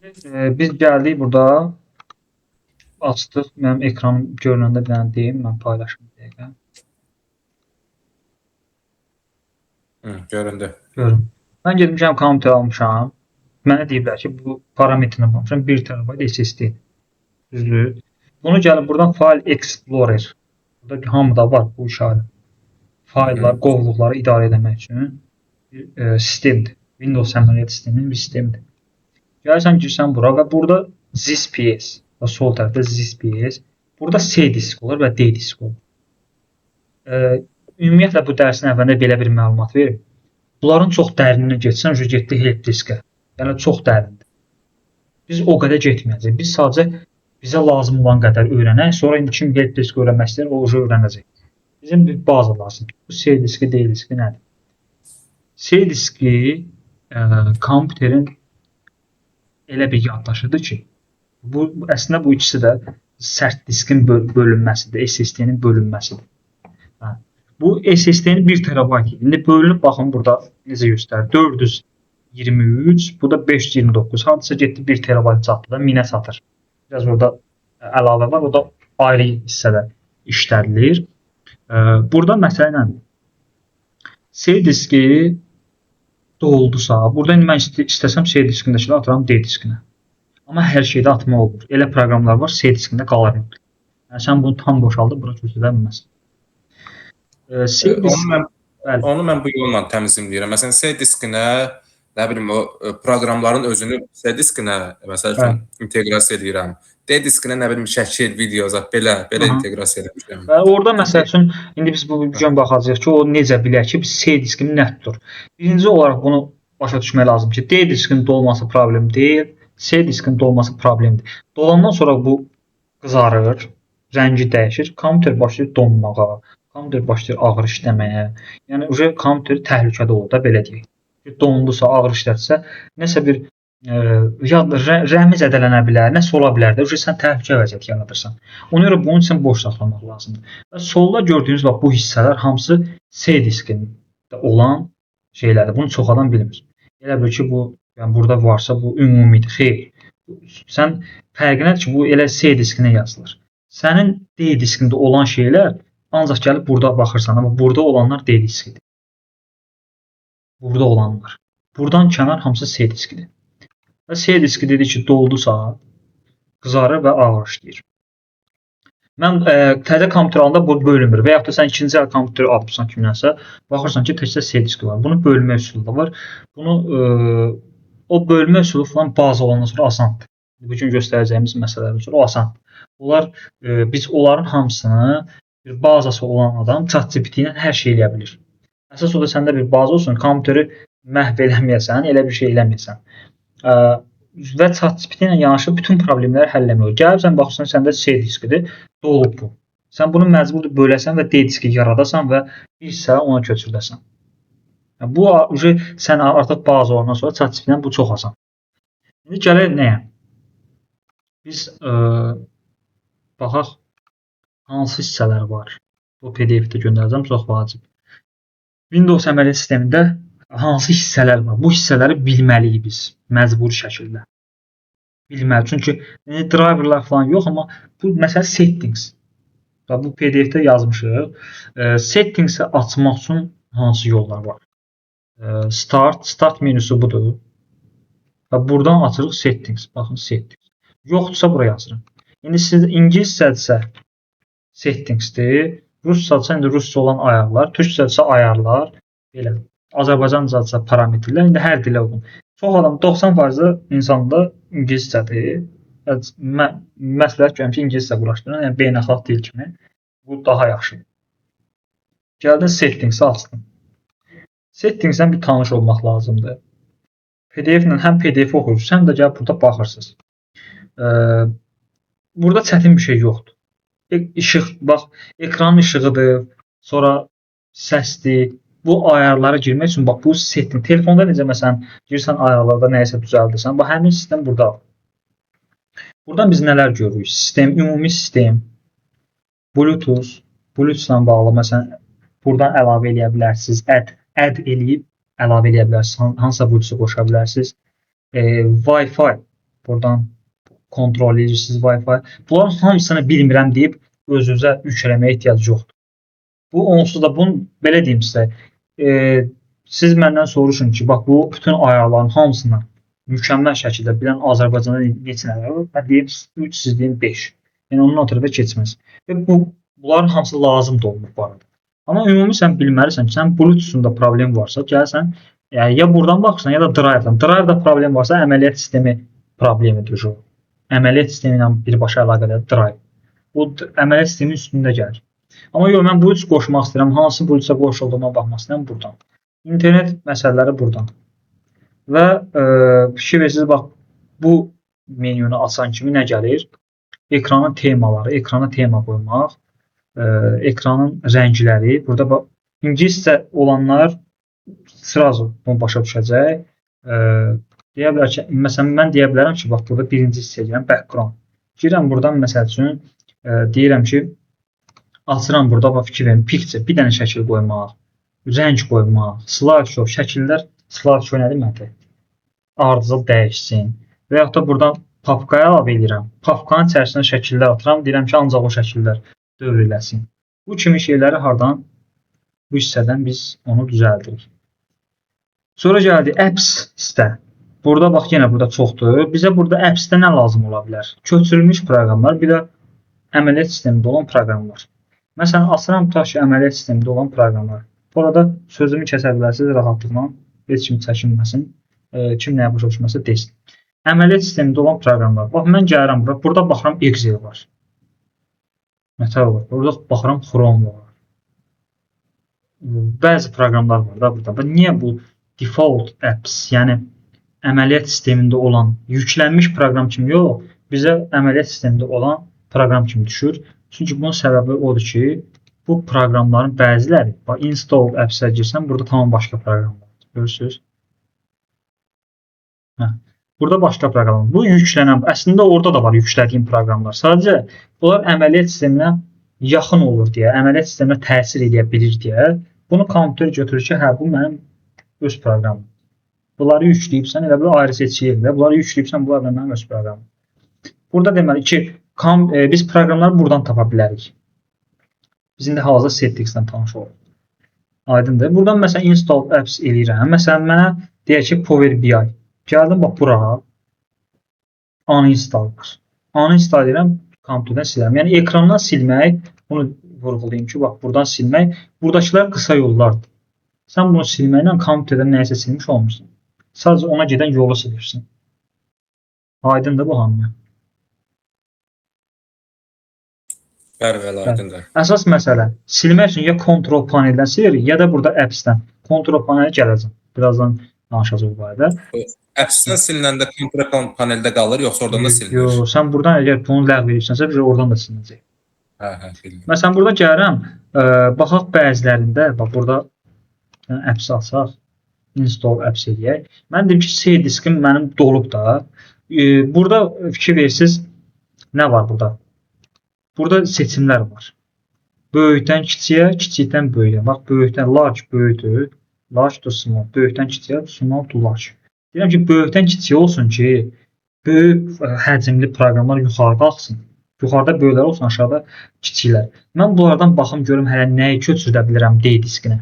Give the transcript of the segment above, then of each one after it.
Biz gəldik burada açdıq. Mənim ekranım görünəndə bir dənə deyim, mən paylaşım bir dəqiqə. Göründü. Görün. Mən getmişəm kompüter almışam. Mənə deyiblər ki, bu parametrinə baxmışam 1 TB SSD. Düzdür? Bunu gəlib buradan File Explorer. Burada hamıda var bu işarə. Fayllar, qovluqları idarə etmək üçün bir sistemdir. Windows əməliyyat sisteminin bir sistemidir. Gəlsən girsən bura və burada ZIS-PS və sol tərəfdə ZIS-PS. Burada C disk olur və D disk olur. Ümumiyyətlə bu dərsin əvvəlində belə bir məlumat verim. Bunların çox dərininə getsən, getdi help diskə. Yəni çox dərindir. Biz o qədər getməyəcəyik. Biz sadəcə bizə lazım olan qədər öyrənək, sonra indi kim help disk öyrənmək istəyir, o öyrənəcək. Bizim bir baza lazımdır. Bu C diski, D diski nədir? C diski kompüterin elə bir yaddaşıdır ki, əslində bu ikisi də sərt diskin bölünməsidir, SSD-nin bölünməsidir. Bu SSD-nin 1 TB. İndi bölünüb baxın burada necə göstərir? 423, bu da 529. Hadisə getdi 1 TB çatdı da 1000-ə satır. Biraz orada əlavə var, o da ayrı hissədə işlədilir. Burada məsələ nədir? C diski doldusa, burada indi mən istəsəm C diskindəkini atıram D diskinə. Amma hər şeydə atma olmur. Elə proqramlar var, C diskində qalır. Yəni sən bunu tam boşaldıb bura köçürdə bilməzsən. Onu mən bu yolla təmizləyirəm. Məsələn, C diskinə, nə bilim, o proqramların özünü C diskinə məsələn inteqrasiya edirəm. D diskinə nə bilim şəkil, video, belə inteqrasiya edirəm. Orada məsəl üçün indi biz bu gün baxacağıq ki, o necə bilər ki, biz C diskini nə tutur? Birinci olaraq bunu başa düşmək lazım ki, D diskinin dolması problem deyil, C diskinin dolması problemdir. Dolandan sonra bu qızarır, rəngi dəyişir, kompüter başlayır donmağa. Kompüter başlayır ağır işləməyə. Yəni kompüter təhlükədə olur da, belə deyək. Dondusa, ağır işlətsə, nəsə bir rəmi zədələnə bilər, nəsə ola bilər də, sən təhlükə vəziyyəti yaradırsan. Ona görə bunun üçün boş saxlamaq lazımdır. Və solda gördüyünüz bu hissələr hamısı C diskində olan şeylərdir. Bunu çox adam bilmir. Elə bil ki, bu yəni burada varsa bu ümumidir. Xeyr. Sən fərqinədir ki, bu elə C diskinə yazılır. Sənin D diskində olan şeylər ancaq gəlib burada baxırsan, amma burada olanlar D diskidir. Burada olanlar. Buradan kənar hamısı C diskidir. Və C diski dedi ki, doldusa qızarır və ağır işləyir. Mən təzə kompüter alanda bu bölünmür. Və yaxud da sən ikinci əl kompüteri alırsan kimdənsə, baxırsan ki, təkcə C diski var. Bunu bölmə üsulu da var. Bunu o bölmə üsulu falan baza olandan sonra asandır. Bugün göstərəcəyimiz məsələlərdən sonra o asandır. Onlar biz onların hamısını bir bazası olan adam ChatGPT ilə hər şey eləyə bilir. Əsas o da səndə bir baza olsun, kompüteri məhv eləməyəsən, elə bir şey eləməyəsən. Və ChatGPT ilə yanaşı bütün problemləri həll etmək olur. Gəlibsən, baxırsan, səndə C diskidir, dolub bu. Sən bunu məcbur böləsən və D diski yaradasan və bir hissə ona köçürdəsən. Bu, sən artıq baza olandan sonra ChatGPT ilə bu çox asan. İndi gələk nəyə? Biz baxaq, hansı hissələr var? Bu PDF-də göndərəcəm, çox vacib. Windows əməliyyat sistemində hansı hissələr var? Bu hissələri bilməliyik biz, məcburi şəkildə. Bilməli, çünki driverlar falan yox, amma bu məsələ settings. Bu PDF-də yazmışıq. Settings-i açmaq üçün hansı yollar var? Start menüsü budur. Və buradan açırıq settings. Baxın, settings. Yoxdursa buraya yazırım. İndi siz ingiliscədirsə settingsdir. Ruscadırsa indi rusca olan ayarlar. Türkcədirsə ayarlar. Belə. Azərbaycancadırsa parametrlər. İndi hər dilə uyğun. Çox adam 90% insanda ingiliscədir. Məsləhət görürəm ki, ingiliscə quraşdırın. Yəni beynəlxalq dil kimi. Bu daha yaxşıdır. Gəldin settings-i açdın. Settings-dən bir tanış olmaq lazımdır. PDF-lə həm PDF oxuyursunuz, həm də gəlib burada baxırsınız. Burada çətin bir şey yoxdur. İşıq, bax, ekranın işığıdır, sonra səsdir. Bu ayarlara girmək üçün, bax, bu setting. Telefonda necə, məsələn, girsən ayarlarda nəyisə düzəldirsən, bax, həmin sistem burada. Buradan biz nələr görürük? Sistem, ümumi sistem, Bluetooth-la bağlı, məsələn, buradan əlavə eləyə bilərsiniz, add eləyib əlavə eləyə bilərsiniz, hansısa Bluetooth qoşa bilərsiniz. Wi-Fi Buradan kontrol edirsiniz Wi-Fi. Bunların hamısını bilmirəm deyib özünüzə yükləməyə ehtiyac yoxdur. Bu onsuz da bunu belə deyim sizə. Siz məndən soruşun ki, bax bu bütün ayarların hamısını mükəmməl şəkildə bilən Azərbaycanda neçə nəfər var? Mən deyim 3, siz deyin 5. Yəni onun oturuba keçməz. Və bunların hamısı lazım da olmur bu arada. Amma ümumi sən bilməlisən ki, sən Bluetooth-unda problem varsa, gəlsən ya buradan baxırsan ya da drive-dan. Drive-da problem varsa əməliyyat sistemi problemidir o. Əməliyyat sistemi ilə birbaşa əlaqəli drive. Bu əməliyyat sisteminin üstündə gəlir. Amma yox, mən Bluetooth qoşmaq istəyirəm. Hansı Bluetooth-a qoşulduğuma baxmaq istəyirəm buradan. İnternet məsələləri buradan. Və fikir versiniz, bax bu menunu açan kimi nə gəlir? Ekranın temaları, ekrana tema qoymaq, ekranın rəngləri. Burada bax ingiliscə olanlar sırası bunu başa düşəcək. Deyə bilər ki, məsələn mən deyə bilərəm ki, bax burada birinci hissəyə gəlirəm, background. Girirəm buradan məsəl üçün deyirəm ki, açıram burada bax fikir verin, picture, bir dənə şəkil qoymaq, rəng qoymaq, slideshow, şəkillər, slideshow nə deməkdir? Ardıcıl dəyişsin. Və yaxud da buradan papkaya əlavə edirəm. Papkanın içərisinə şəkillər atıram, deyirəm ki, ancaq o şəkillər dövr eləsin. Bu kimi şeyləri hardan? Bu hissədən biz onu düzəldirik. Sonra gəldi apps hissə. Burada bax yenə burada çoxdur. Bizə burada apps-də nə lazım ola bilər? Köçürülmüş proqramlar, bir də əməliyyat sistemində olan proqramlar. Məsələn, açıram tutaq ki, əməliyyat sistemində olan proqramlar. Burada sözümü kəsə bilərsiniz rahatlıqla, heç kim çəkinməsin, kim nəyə başa düşməsə desin. Əməliyyat sistemində olan proqramlar. Bax, mən gəlirəm bura, burada baxıram Excel var. Nətər var? Burada baxıram Chrome var. Bəzi proqramlar var da burada. Və niyə bu default apps, yəni əməliyyat sistemində olan yüklənmiş proqram kimi yox, bizə əməliyyat sistemində olan proqram kimi düşür. Çünki bunun səbəbi odur ki, bu proqramların bəziləri, bax install apps-ə girsən, burada tamam başqa proqram var. Görürsünüz? Burada başqa proqram. Bu yüklənən, əslində orada da var yüklədiyim proqramlar. Sadəcə bunlar əməliyyat sisteminə yaxın olur deyə, əməliyyat sisteminə təsir edə bilir deyə bunu kompüter götürür ki, hə bu mənim öz proqramım. Bunları yükləyibsən, elə bir ayrı seçilir və bunları yükləyibsən, bunlar da mənim öz proqramım. Burada deməli ki, biz proqramları buradan tapa bilərik. Biz indi hazır settings-dən tanış oluruq. Aydındır. Buradan məsələn install apps eləyirəm. Məsələn mənə deyək ki, Power BI. Gəldim bax bura. Uninstall var. Uninstall edirəm, kompüterdən silərəm. Yəni ekrandan silmək, bunu vurğulayım ki, bax buradan silmək, buradakılar qısa yollardır. Sən bunu silməklə kompüterdən nəyisə silmiş olmuşsun. Sadəcə ona gedən yolu silirsən. Aydındır bu hamıya. Bəli, aydındır. Əsas məsələ silmək üçün ya kontrol paneldən silirik, ya da burada apps-dən. Kontrol panelə gələcəm. Birazdan danışacağıq bu barədə. Apps-dən silinəndə kontrol paneldə qalır, yoxsa oradan da silinir? Yox, sən buradan əgər bunu ləğv edirsənsə, oradan da silinəcək. Bildim. Məsələn, burada gəlirəm, baxaq bəzilərində, bax burada apps alsaq, install apps eləyək. Mən deyim ki, C diskim mənim dolub da. Burada fikir versiniz, nə var burada? Burada seçimlər var. Böyükdən kiçiyə, kiçikdən böyüyə. Bax, böyükdən large böyükdür, large to small. Böyükdən kiçiyə, small to large. Deyirəm ki, böyükdən kiçiyə olsun ki, böyük həcmli proqramlar yuxarı qalxsın. Yuxarıda böyüklər olsun, aşağıda kiçiklər. Mən bunlardan baxım görüm hələ nəyi köçürdə bilirəm D diskinə.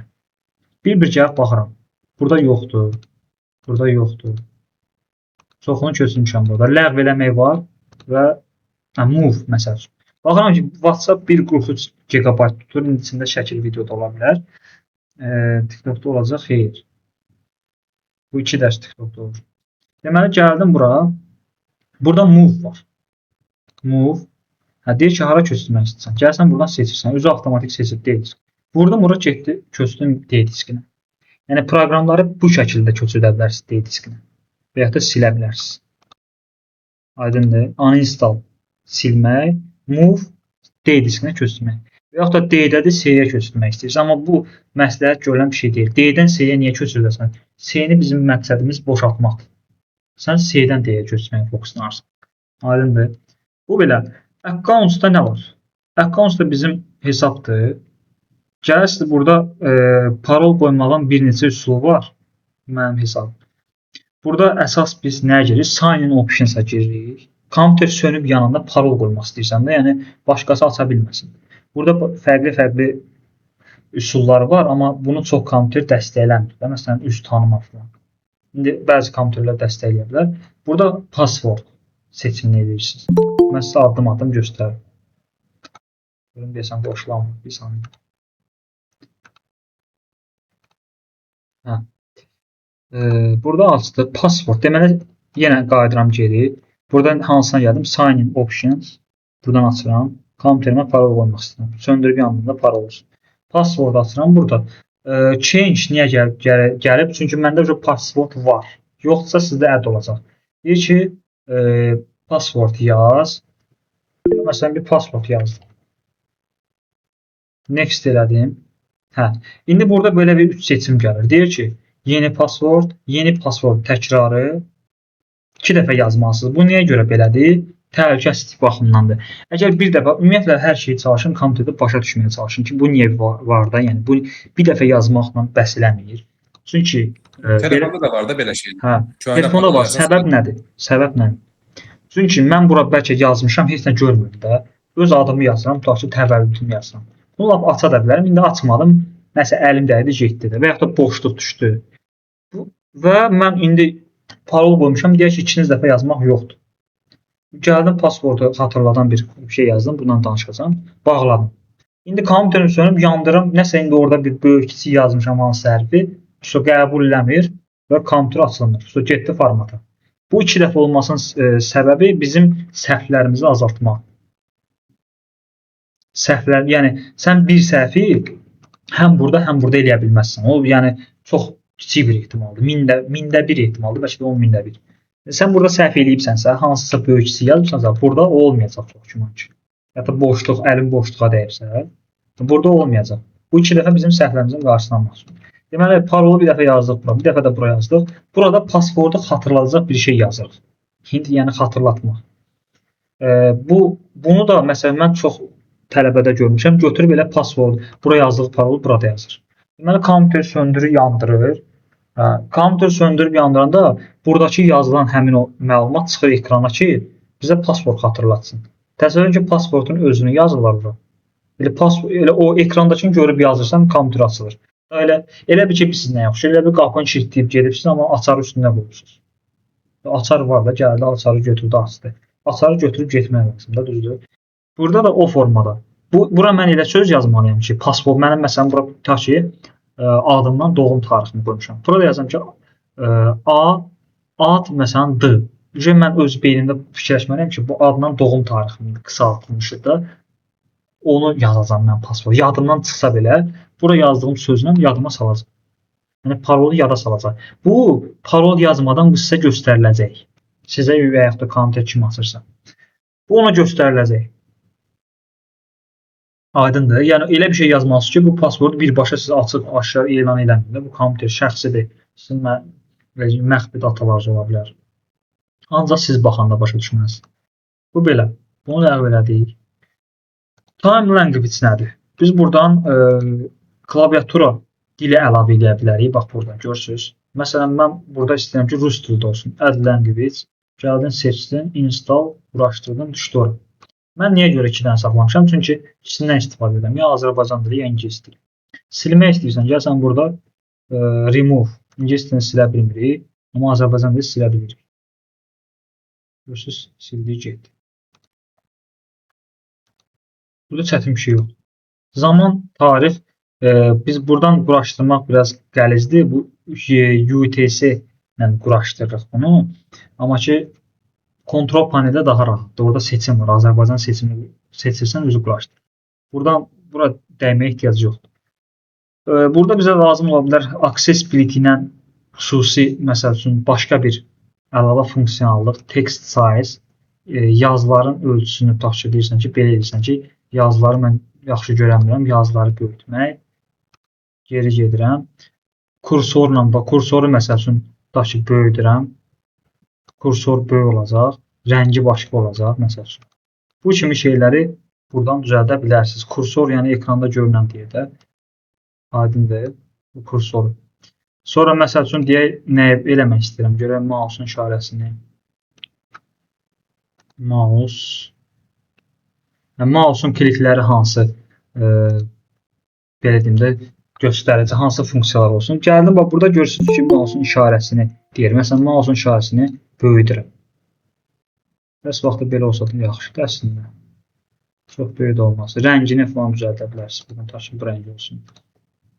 Bir gəlib baxıram. Burada yoxdur. Burada yoxdur. Çoxunu köçürmüşəm burada. Ləğv eləmək var və move məsəl üçün. Baxıram ki, WhatsApp 1.43 GB tutur. İçində şəkil, video da ola bilər. TikTokda olacaq, xeyr. Bu 2 dərs TikTokda olur. Deməli, gəldim bura. Burada move var. Move. Deyir ki, hara köçürmək istəyirsən. Gəlsən buradan seçirsən. Özü avtomatik seçib deyil. Burada bura getdi, köçdüm D diskinə. Yəni, proqramları bu şəkildə köçürdə bilərsiniz D diskinə. Və yaxud da silə bilərsiniz. Aydındır. Uninstall silmək. Move D diskinə köçürmək. Və yaxud da D-dədir C-yə köçürmək istəyirsən. Amma bu məsləhət görülən bir şey deyil. D-dən C-yə niyə köçürürsən? C-ni bizim məqsədimiz boşaltmaqdır. Sən C-dən D-yə köçürməyə fokuslanarsan. Aydındır. Bu belə. Accounts-da nə var? Accounts-da bizim hesabdır. Gəlirsiniz burada parol qoymağın bir neçə üsulu var. Mənim hesabım. Burada əsas biz nəyə giririk? Sign in options-a giririk. Kompüter sönüb yanında parol qoymaq istəyirsən də, yəni başqası aça bilməsin. Burada fərqli üsulları var, amma bunu çox kompüter dəstəkləmir. Məsələn, üz tanıma falan. İndi bəzi kompüterlər dəstəkləyə bilər. Burada password seçimini edirsiniz. Mən sizə addım-addım göstərirəm. Görün desəm boşlanmır. Bir saniyə. Burada açdı password. Deməli yenə qayıdıram geri. Buradan hansına gəldim? Sign in options. Buradan açıram. Kompüterimə parol qoymaq istəyirəm. Söndürüb yanında parol olsun. Password açıram burada. Change niyə gəlib? Çünki məndə password var. Yoxsa sizdə add olacaq. Deyir ki, password yaz. Məsələn, bir password yazdım. Next elədim. İndi burada belə bir 3 seçim gəlir. Deyir ki, yeni password təkrarı 2 dəfə yazmalısınız. Bu niyə görə belədir? Təhlükəsizlik baxımındandır. Əgər bir dəfə, ümumiyyətlə hər şeyi çalışın, kompüterdə başa düşməyə çalışın ki, bu niyə var da, yəni bu bir dəfə yazmaqla bəs eləmir. Çünki telefonda da var da belə şey. Telefonda var. Səbəb nədir? Səbəb nədir? Çünki mən bura bəlkə yazmışam, heç nə görmür də. Öz adımı yazıram, tutaq ki, təvəllüdümü yazıram. Bunu lap aça da bilərəm. İndi açmadım. Nəsə əlim dəydi, getdi də. Və yaxud da boşluq düşdü. Və mən indi parol qoymuşam. Deyək ki, 2-ci dəfə yazmaq yoxdur. Gəldim, passwordu xatırladan bir şey yazdım. Bundan danışacağam. Bağladım. İndi kompüterim sönüb, yandırım. Nəsə indi orada bir böyük kiçik yazmışam hansı hərfi. Qəbul eləmir və kompüter açılmır. Getdi formata. Bu 2 dəfə olmasının səbəbi bizim səhvlərimizi azaltmaq. Səhvlər, yəni sən bir səhvi həm burada eləyə bilməzsən. O yəni çox kiçik bir ehtimaldır. Mində bir ehtimaldır, bəlkə də 10 mində bir. Sən burada səhv eləyibsənsə, hansısa böyük kiçik yazmışsansa, burada o olmayacaq çox güman ki. Ya da boşluq, əlin boşluğa dəyibsə, burada olmayacaq. Bu 2 dəfə bizim səhvlərimizin qarşısını almaq üçün. Deməli, parolu bir dəfə yazdıq bura, bir dəfə də bura yazdıq. Burada passwordu xatırladacaq bir şey yazırıq. Hint, yəni xatırlatmaq. Bunu da məsələn mən çox tələbədə görmüşəm. Götürüb elə password, bura yazdığı parolu burada yazır. Deməli, kompüter söndürür, yandırır. Kompüter söndürüb yandıranda buradakı yazılan həmin o məlumat çıxır ekrana ki, bizə password xatırlatsın. Təsəvvür ki, passwordun özünü yazırlar bura. Elə o ekrandakını görüb yazırsan, kompüter açılır. Elə bir ki, siz nə yaxşı, elə bir qapını kilitləyib gedibsiniz, amma açarı üstünə qoyursunuz. Açar var da, gəldi, açarı götürdü, açdı. Açarı götürüb getmək lazımdır, düzdür. Burada da o formada. Bura mən elə söz yazmalıyam ki, password, mənim məsələn, bura tutaq ki, adımdan doğum tarixini qoymuşam. Burada yazam ki, ad, məsələn, D. Mən öz beynimdə fikirləşməliyəm ki, bu adından doğum tarixini qısaltılmışdır da, onu yazacam mən password. Yadımdan çıxsa belə, bura yazdığım sözlə yadıma salacaq. Yəni, parolu yada salacaq. Bu, parol yazmadan bu sizə göstəriləcək. Sizə və yaxud da kompüter kim açırsa. Bu ona göstəriləcək. Aydındır. Yəni, elə bir şey yazmalısınız ki, bu password birbaşa sizə açıq, aşağı elan eləmir. Bu kompüter şəxsidir. Sizin məxfi datalarınız ola bilər. Ancaq siz baxanda başa düşməlisiniz. Bu belə. Bunu ləğv elədik. Time language nədir? Biz buradan klaviatura dili əlavə edə bilərik. Bax, buradan görürsünüz. Məsələn, mən burada istəyirəm ki, rus dildə olsun. Add language. Gəldin, seçdin, install, quraşdırdın, düşdü ora. Mən niyə görə 2-dən saxlamışam? Çünki ikisindən istifadə edirəm. Ya Azərbaycan dili, ya ingilis dili. Silmək istəyirsən, gəlsən burada remove. İngilis dilini silə bilmirik, amma Azərbaycan dili silə bilirik. Görürsünüz, sildik, getdi. Burada çətin bir şey yoxdur. Zaman, tarix, biz buradan quraşdırmaq biraz qəlizdir. Bu UTC ilə quraşdırırıq bunu. Amma ki, kontrol paneldə daha rahatdır. Orada seçim var. Azərbaycan seçimini seçirsən, özü quraşdır. Bura dəyməyə ehtiyac yoxdur. Burada bizə lazım ola bilər accessibility ilə xüsusi, məsəl üçün, başqa bir əlavə funksiyonallıq, text size, yazıların ölçüsünü tutaq ki, deyirsən ki, belə edirsən ki, yazıları mən yaxşı görəmirəm, yazıları böyütmək. Geri gedirəm. Kursorla, kursoru məsəl üçün, tutaq ki, böyüdürəm. Kursor böyük olacaq, rəngi başqa olacaq, məsəl üçün. Bu kimi şeyləri buradan düzəldə bilərsiniz. Kursor, yəni ekranda görünən deyə də aydındır bu kursoru. Sonra məsəl üçün deyək, nə eləmək istəyirəm? Görək mouse'un işarəsini. Mouse'un klikləri hansı belə deyim də göstərici, hansı funksiyalar olsun. Gəldim, bax, burada görürsünüz ki, mouse'un işarəsini deyir. Məsələn, mouse'un işarəsini böyüdürəm. Bəs vaxtda belə olsa da yaxşıdır əslində. Çox böyük də olmaz. Rəngini falan düzəldə bilərsiniz. Buradan taşın bu rəng olsun.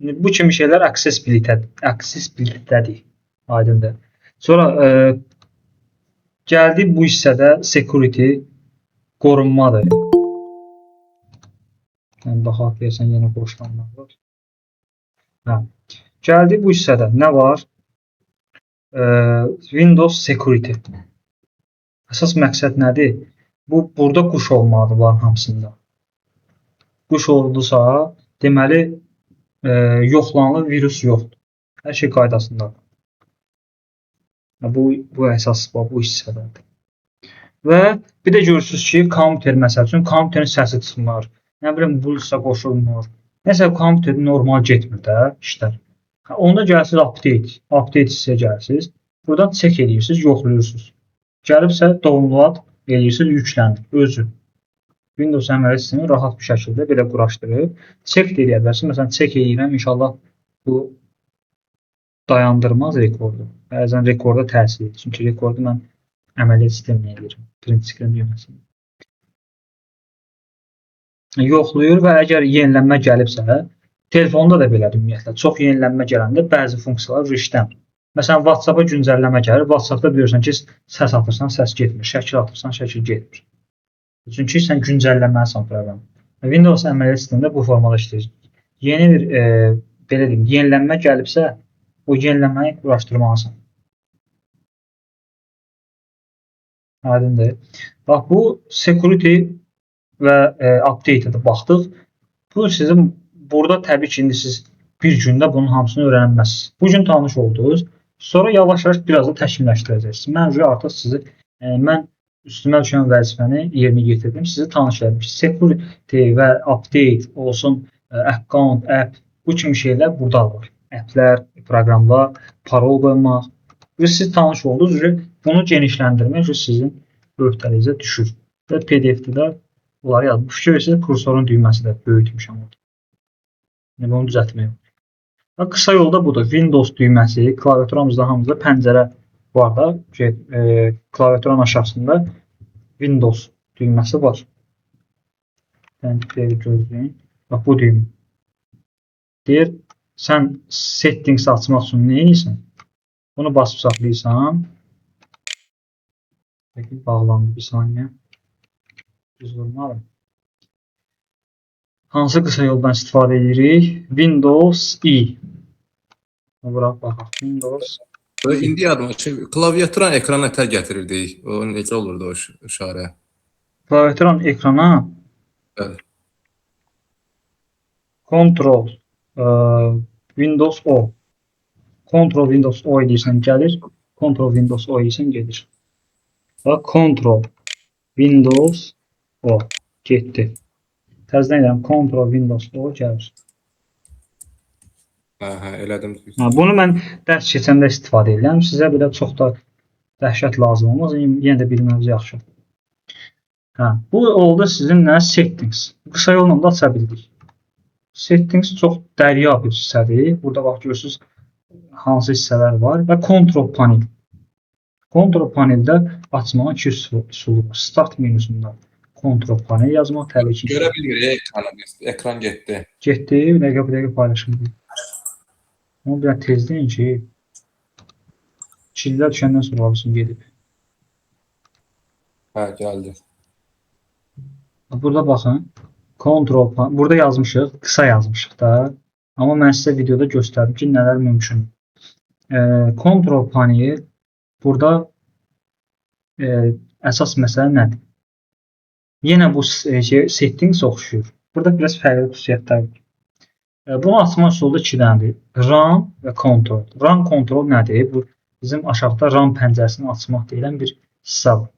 Bu kimi şeylər accessibility-dədir. Aydındır. Sonra gəldik bu hissədə security qorunmadır. Yəni baxaq deyəsən yenə boşlanmaq var. Hə. Gəldik bu hissədə nə var? Windows security. Əsas məqsəd nədir? Burada quş olmalıdır bunların hamısında. Quş oldusa, deməli yoxlanılır, virus yoxdur. Hər şey qaydasındadır. Bu əsas bu hissədədir. Və bir də görürsünüz ki, kompüter məsəl üçün kompüterin səsi çıxmır. Nə bilim, bulsa qoşulmur. Nəsə kompüter normal getmir də işlər. Onda gəlirsiniz update hissəyə gəlirsiniz. Buradan check edirsiniz, yoxlayırsınız. Gəlibsə download edirsiniz, yüklənir özü. Windows əməliyyat sistemi rahat bir şəkildə belə quraşdırıb check edə bilərsiniz. Məsələn, check edirəm, inşallah bu dayandırmaz rekordu. Bəzən rekorda təsir edir. Çünki rekordu mən əməliyyat sisteminə edirəm. Print screen düyməsini. Yoxlayır və əgər yenilənmə gəlibsə, telefonda da belədir ümumiyyətlə. Çox yenilənmə gələndə bəzi funksiyalar işləmir. Məsələn, WhatsApp-a güncəlləmə gəlir. WhatsApp-da bilirsən ki, səs atırsan, səs getmir. Şəkil atırsan, şəkil getmir. Çünki sən güncəlləməlisən proqramı. Windows əməliyyat sistemində bu formada işləyir. Yeni bir belə deyim, yenilənmə gəlibsə, o yenilənməni quraşdırmalısan. Aydındır. Bax, bu security və update-ə də baxdıq. Bu sizin burada təbii ki, indi siz bir gündə bunun hamısını öyrənməzsiniz. Bu gün tanış oldunuz. Sonra yavaş-yavaş biraz da təkmilləşdirəcəksiniz. Mən artıq sizi, mən üstümə düşən vəzifəni yerinə yetirdim. Sizi tanış edim. Security və update olsun, account, app, bu kimi şeylər burada var. Applər, proqramlar, parol qoymaq. Siz tanış oldunuz. Bunu genişləndirmək sizin öhdənizə düşür. Və PDF-də də bunları yazdım. Bu fikir kursorun düyməsi də böyütmüşəm. Yəni, onu düzəltmək olur. Qısa yolda budur. Windows düyməsi, klaviaturamızda hamımızda pəncərə var da, klaviaturanın aşağısında Windows düyməsi var. Gözləyin. Bax, bu düymə. Deyir, sən settings açmaq üçün nə edirsən? Bunu basıb saxlayırsan. Peki, bağlandı bir saniyə. Düz vurmalım. Hansı qısa yoldan istifadə edirik? Windows E. Bura baxaq. Windows. İndi yadıma klaviaturan ekrana nətər gətirirdik? O necə olurdu o işarə? Klaviaturan ekrana Control Windows O. Control Windows O edirsən gəlir. Control Windows O edirsən gedir. Və Control Windows O getdi. Təzədən edirəm. Control Windows O gəlir. Elədim. Bunu mən dərs keçəndə istifadə edirəm. Sizə belə çox da dəhşət lazım olmaz. Yenə də bilməniz yaxşı. Bu oldu sizin nə? Settings. Qısa yolla da aça bildik. Settings çox dərya bir hissədir. Burada bax görürsünüz hansı hissələr var və Control panel. Control paneldə açmağın iki üsulu var. Start menüsündə Control panel yazmaq təbii ki. Görə bilmirik ekran getdi. Getdi. Bir dəqiqə paylaşım. Ama biraz tezleyin ki çiller düşəndən sonra alısın gedib. Gəldi. Burada baxın. Control panel. Burada yazmışıq. Qısa yazmışıq da. Amma mən sizə videoda göstərdim ki, nələr mümkün. Control panel burada əsas məsələ nədir? Yenə bu settings oxşuyur. Burada biraz fərqli xüsusiyyətlər var. Bunu açmaq üsulu 2 dənədir. RAM və Control. RAM Control nədir? Bu bizim aşağıda RAM pəncərəsini açmaq deyilən bir hissə var.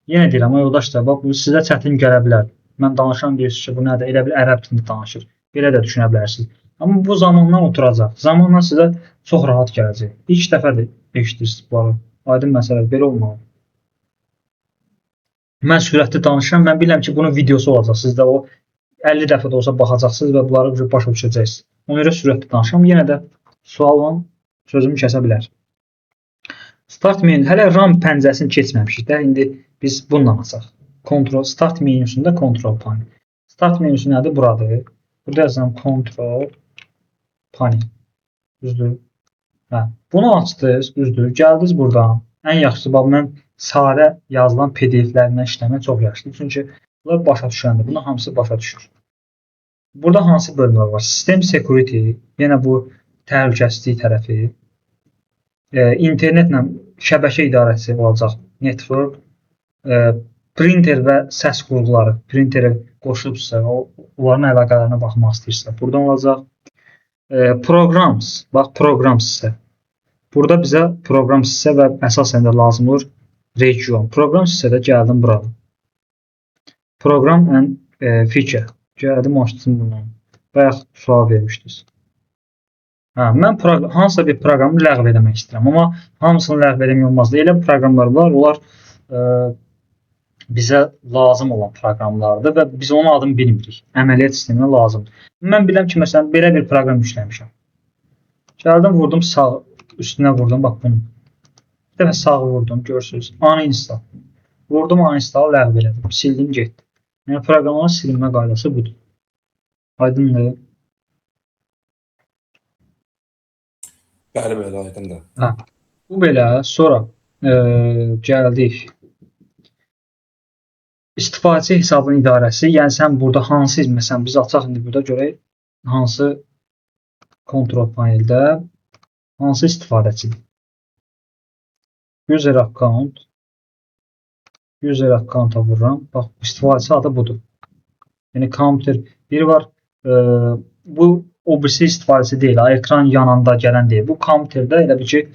Yenə deyirəm, yoldaşlar, bax, bu sizə çətin gələ bilər. Mən danışan deyirsiniz ki, bu nədir? Elə bir ərəb dilində danışır. Belə də düşünə bilərsiniz. Amma bu zamanla oturacaq. Zamanla sizə çox rahat gələcək. İlk dəfədir eşidirsiniz bunları. Aydın məsələ belə olmalı. Mən sürətli danışıram. Mən bilirəm ki, bunun videosu olacaq. Siz də o 50 dəfə də olsa baxacaqsınız və bunları başa düşəcəksiniz. Ona görə sürətli danışıram. Yenə də sualla sözümü kəsə bilər. Start menü. Hələ RAM pəncərəsini keçməmişik də. İndi biz bununla açaq. Control Start menüsündə Control Panel. Start menüsü nədir? Buradır. Burada yazıram Control Panel. Düzdür? Hə. Bunu açdınız, düzdür? Gəldiniz buradan. Ən yaxşısı bax mən sadə yazılan PDF-lərlə işləmək çox yaxşıdır. Çünki bunlar başa düşəndir. Bunun hamısı başa düşür. Burada hansı bölümlər var? System Security, yenə bu təhlükəsizlik tərəfi. İnternetlə şəbəkə idarəçisi olacaq. Network, printer və səs qurğuları. Printerə qoşulubsa, onların əlaqələrinə baxmaq istəyirsə, buradan olacaq. Programs, bax Programs isə. Burada bizə Programs isə və əsasən də lazım olur region. Programs isə də gəldim bura. Program and feature. Gəldim açdım bunu. Bayaq sual vermişdiniz. Mən hansısa bir proqramı ləğv etmək istəyirəm, amma hamısını ləğv etmək olmaz. Elə proqramlar var, onlar bizə lazım olan proqramlardır və biz onun adını bilmirik. Əməliyyat sisteminə lazımdır. Mən biləm ki, məsələn, belə bir proqram işləmişəm. Gəldim, vurdum sağ üstünə vurdum, bax bunu. Bir dəfə sağ vurdum, görürsünüz. Uninstall. Vurdum uninstall, ləğv elədim. Sildim, getdi. Yəni proqramların silinmə qaydası budur. Aydındır? Bəli, bəli, aydındır. Bu belə. Sonra gəldik. İstifadəçi hesabının idarəsi. Yəni sən burada hansı, məsələn, biz açaq indi burada görək hansı kontrol paneldə hansı istifadəçidir. User account. User account-a vururam. Bax, istifadəçi adı budur. Yəni kompüter biri var. Bu o birisi istifadəçi deyil. Ekran yanında gələn deyil. Bu kompüterdə elə bir ki,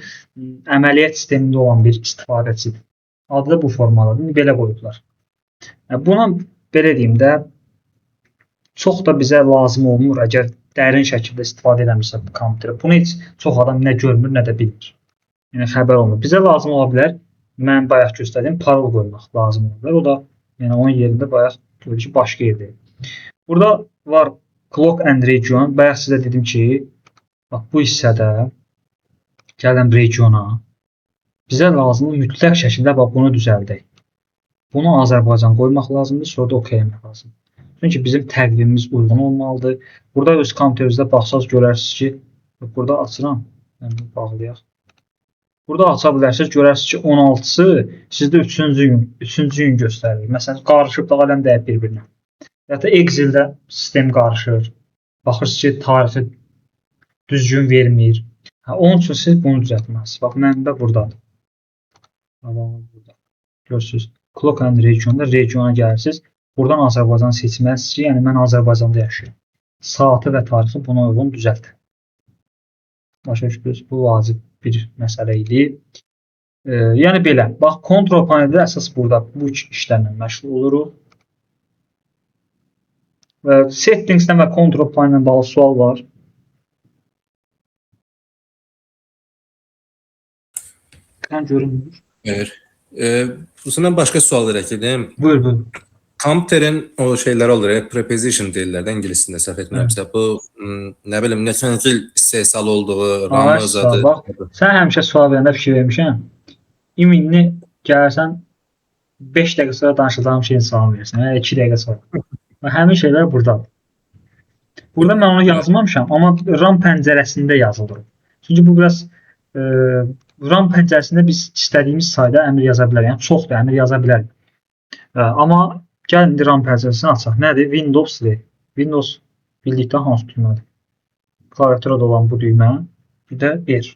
əməliyyat sistemində olan bir istifadəçidir. Adı da bu formadadır. Belə qoyublar. Buna belə deyim də çox da bizə lazım olmur əgər dərin şəkildə istifadə edəmirsə bu kompüterə. Bunu heç çox adam nə görmür, nə də bilmir. Yəni xəbər olmur. Bizə lazım ola bilər. Mən bayaq göstərdiyim parol qoymaq lazım ola bilər. O da yəni onun yerində bayaq görür ki, başqa yerdə. Burada var clock and region. Bayaq sizə dedim ki, bax bu hissədə gələn regiona bizə lazımdır mütləq şəkildə bax bunu düzəldək. Bunu Azərbaycan qoymaq lazımdır, sonra da OK eləmək lazımdır. Çünki bizim təqvimimiz uyğun olmalıdır. Burada öz kompüterinizdə baxsaz görərsiniz ki, burada açıram. Yəni bağlayaq. Burada aça bilərsiniz, görərsiniz ki, 16-sı sizdə 3-cü gün göstərir. Məsələn, qarışıb da aləm dəyib bir-birinə. Ya da Excel-də sistem qarışır. Baxırsınız ki, tarixi düzgün vermir. Onun üçün siz bunu düzəltməlisiniz. Bax, mənbə buradadır. Burada. Görürsünüz, Clock and Region'da regiona gəlirsiniz. Buradan Azərbaycan seçməlisiniz ki, yəni mən Azərbaycanda yaşayıram. Saatı və tarixi buna uyğun düzəltin. Başa düşdünüz, bu vacib bir məsələ idi. Yəni belə, bax, kontrol paneldə əsas burada bu işlərlə məşğul oluruq. Settingsdən və kontrol panellə bağlı sual var. Sən görünmür. Bundan başqa sual verəcəyəm. Buyur, buyur. Kompüterin o şeylər olur, preposition deyirlər də ingiliscəsində səhv etmirəmsə. Bu nə bilim neçənci istehsal olduğu, RAM özadı. Sən həmişə sual verəndə fikir vermişəm. İminli gələrsən 5 dəqiqə sonra danışacağım şeyin sualını versən, 2 dəqiqə sonra. Həmin şeylər buradadır. Burada mən onu yazmamışam, amma RAM pəncərəsində yazılır. Çünki bu biraz RAM pəncərəsində biz istədiyimiz sayda əmr yaza bilərik. Yəni çoxdur, əmr yaza bilərik. Amma gəlin indi RAM pəncərəsini açaq. Nədir? Windows-dir. Windows bildikdə hansı düymədir? Klaviaturada olan bu düymə. Bir də R.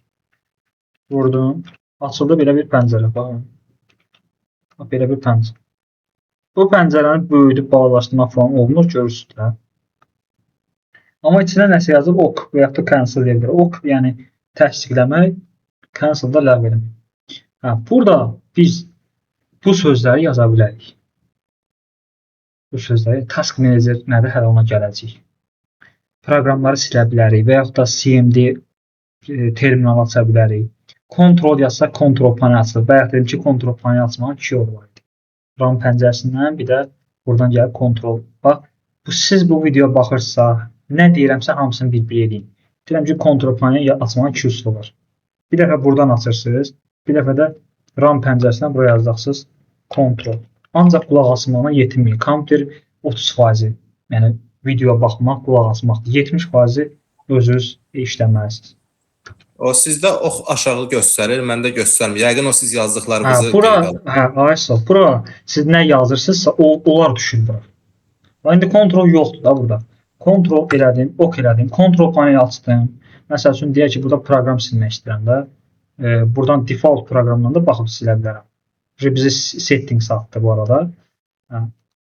Vurdum. Açıldı belə bir pəncərə. Baxın. Belə bir pəncərə. Bu pəncərəni böyüdüb bağlaşdırmaq falan olmur, görürsünüz də. Amma içində nəsə yazıb OK və yaxud da cancel edir. OK yəni təsdiqləmək, cancel da ləğv etmək. Burada biz bu sözləri yaza bilərik. Bu sözləri task manager nədir? Hələ ona gələcək. proqramları silə bilərik və yaxud da CMD terminal aça bilərik. Kontrol yazsaq, kontrol panel açılır. Bayaq dedim ki, kontrol panel açmağın 2 yolu var. RAM pəncərəsindən bir də buradan gəlib kontrol. Bax, siz bu videoya baxırsa, nə deyirəmsə hamısını bir-bir edin. Deyirəm ki, kontrol panel açmağın 2 üsulu var. Bir dəfə buradan açırsınız, bir dəfə də RAM pəncərəsindən buraya yazacaqsınız kontrol. Ancaq qulaq asmağına yetinməyin. Kompüter 30%, yəni videoya baxmaq, qulaq asmaqdır. 70% özünüz işləməlisiniz. O sizdə ox aşağı göstərir, məndə göstərmir. Yəqin o siz yazdıqlarınızı Bura, qeyd Aysa, bura siz nə yazırsınızsa, onlar düşür bura. İndi kontrol yoxdur da burada. Kontrol elədim, ok elədim, kontrol paneli açdım. Məsəl üçün deyək ki, burada proqram silmək istəyirəm də. Buradan default proqramdan da baxıb silə bilərəm. Bizi settings atdı bu arada.